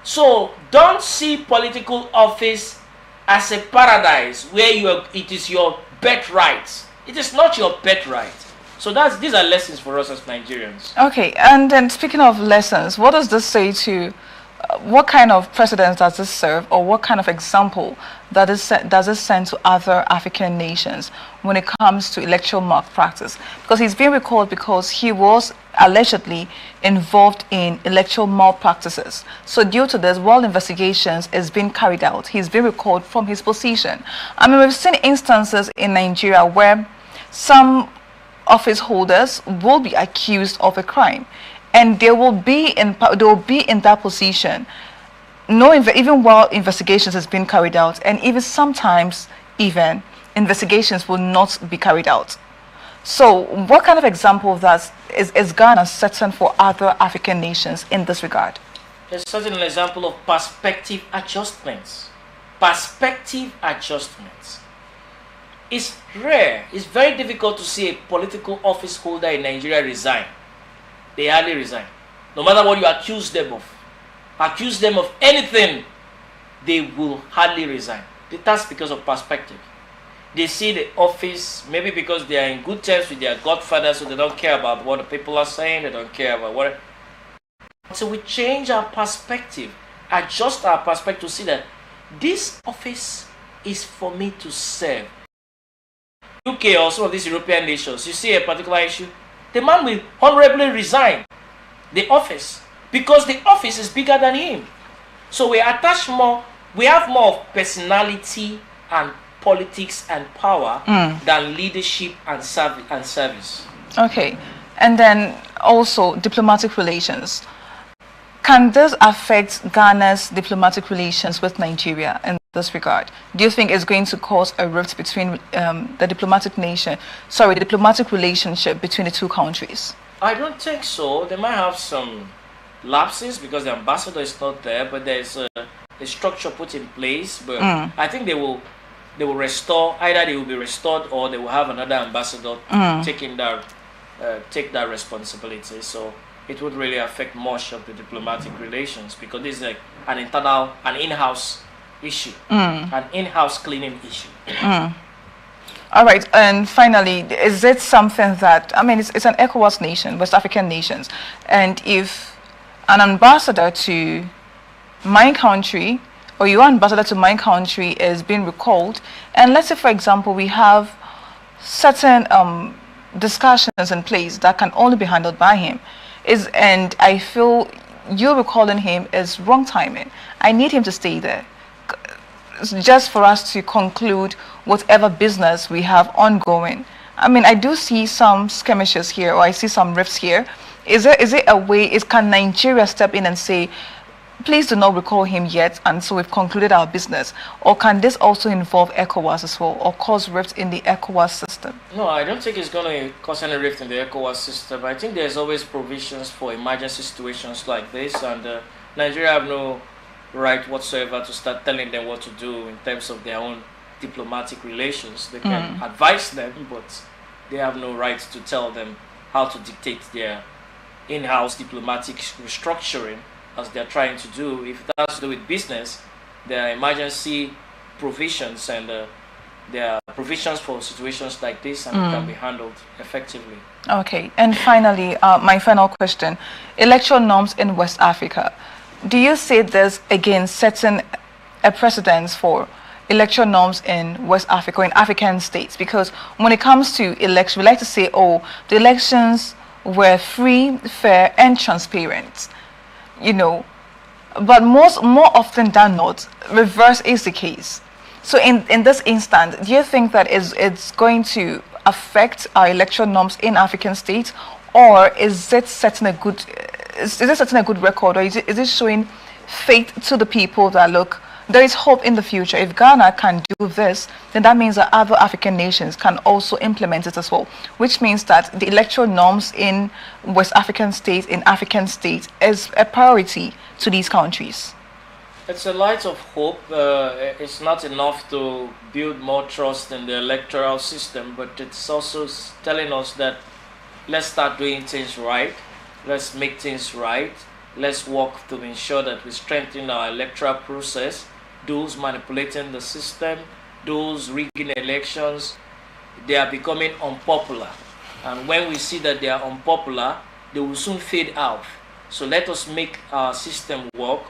So don't see political office as a paradise where it is your birthright. It is not your birthright. So these are lessons for us as Nigerians. Okay, and then speaking of lessons, what does this say to, what kind of precedence does this serve, or what kind of example does it send to other African nations when it comes to electoral malpractice? Because he's being recalled because he was allegedly involved in electoral malpractices. So due to this, while investigations is being carried out, he's being recalled from his position. I mean, we've seen instances in Nigeria where some office holders will be accused of a crime, and they will be in that position, even while investigations has been carried out, and even sometimes investigations will not be carried out. So what kind of example of that is Ghana setting for other African nations in this regard? There's certainly an example of perspective adjustments. Perspective adjustments. It's rare. It's very difficult to see a political office holder in Nigeria resign. They hardly resign. no matter what you accuse them of anything, they will hardly resign. That's because of perspective. They see the office, maybe because they are in good terms with their godfather, so they don't care about what the people are saying, they don't care about what. So we change our perspective, adjust our perspective to see that this office is for me to serve. UK or some of these European nations, you see a particular issue, the man will honorably resign the office because the office is bigger than him. So we have more of personality and politics and power than leadership and service. Okay, and then also diplomatic relations. Can this affect Ghana's diplomatic relations with Nigeria in this regard? Do you think it's going to cause a rift between the diplomatic relationship between the two countries? I don't think so. They might have some lapses because the ambassador is not there, but there's a structure put in place. But I think they will restore. Either they will be restored or they will have another ambassador take that responsibility. So it would really affect much of the diplomatic relations because this is like an in-house issue, an in-house cleaning issue. All right, and finally, is it something that, I mean, it's an ECOWAS nation, West African nations, and if an ambassador to my country, or your ambassador to my country is being recalled, and let's say, for example, we have certain discussions in place that can only be handled by him, and I feel you recalling him is wrong timing. I need him to stay there just for us to conclude whatever business we have ongoing. I mean, I do see some skirmishes here, or I see some rifts here. Is it a way, can Nigeria step in and say, please do not recall him yet, and so we've concluded our business? Or can this also involve ECOWAS as well, or cause rifts in the ECOWAS system? No, I don't think it's going to cause any rift in the ECOWAS system. I think there's always provisions for emergency situations like this, and Nigeria have no right whatsoever to start telling them what to do in terms of their own diplomatic relations. They can advise them, but they have no right to tell them how to dictate their in-house diplomatic restructuring as they're trying to do. If it has to do with business, there are emergency provisions, and there are provisions for situations like this, and it can be handled effectively. Okay, and finally, my final question: electoral norms in West Africa. Do you see this again setting a precedence for electoral norms in West Africa, in African states? Because when it comes to elections, we like to say, oh, the elections were free, fair, and transparent. You know, but more often than not, reverse is the case. So in this instant, do you think that it's going to affect our electoral norms in African states, or is it setting a good record, or is it showing faith to the people that, look, there is hope in the future? If Ghana can do this, then that means that other African nations can also implement it as well, which means that the electoral norms in West African states, is a priority to these countries. It's a light of hope. It's not enough to build more trust in the electoral system, but it's also telling us that let's start doing things right. Let's make things right. Let's work to ensure that we strengthen our electoral process. Those manipulating the system, those rigging elections, they are becoming unpopular. And when we see that they are unpopular, they will soon fade out. So let us make our system work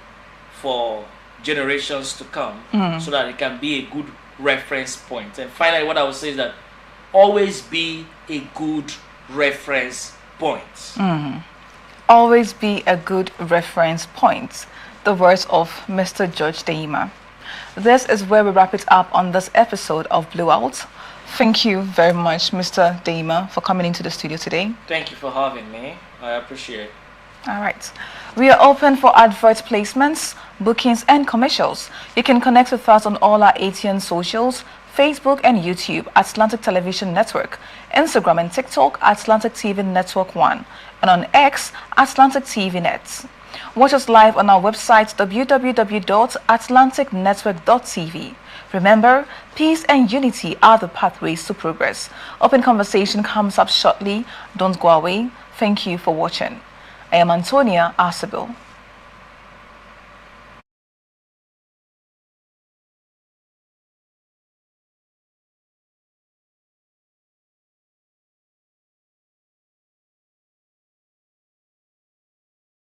for generations to come, so that it can be a good reference point. And finally, what I would say is that always be a good reference point. Always be a good reference point. The words of Mr. George Deima. This is where we wrap it up on this episode of Blowout. Thank you very much, Mr. Deima, for coming into the studio today. Thank you for having me. I appreciate it. All right. We are open for advert placements, bookings, and commercials. You can connect with us on all our ATN socials, Facebook and YouTube at Atlantic Television Network, Instagram and TikTok at Atlantic TV Network 1, and on X at Atlantic TV Net. Watch us live on our website www.atlanticnetwork.tv. Remember, peace and unity are the pathways to progress. Open conversation comes up shortly. Don't go away. Thank you for watching. I am Antonia Arsabil.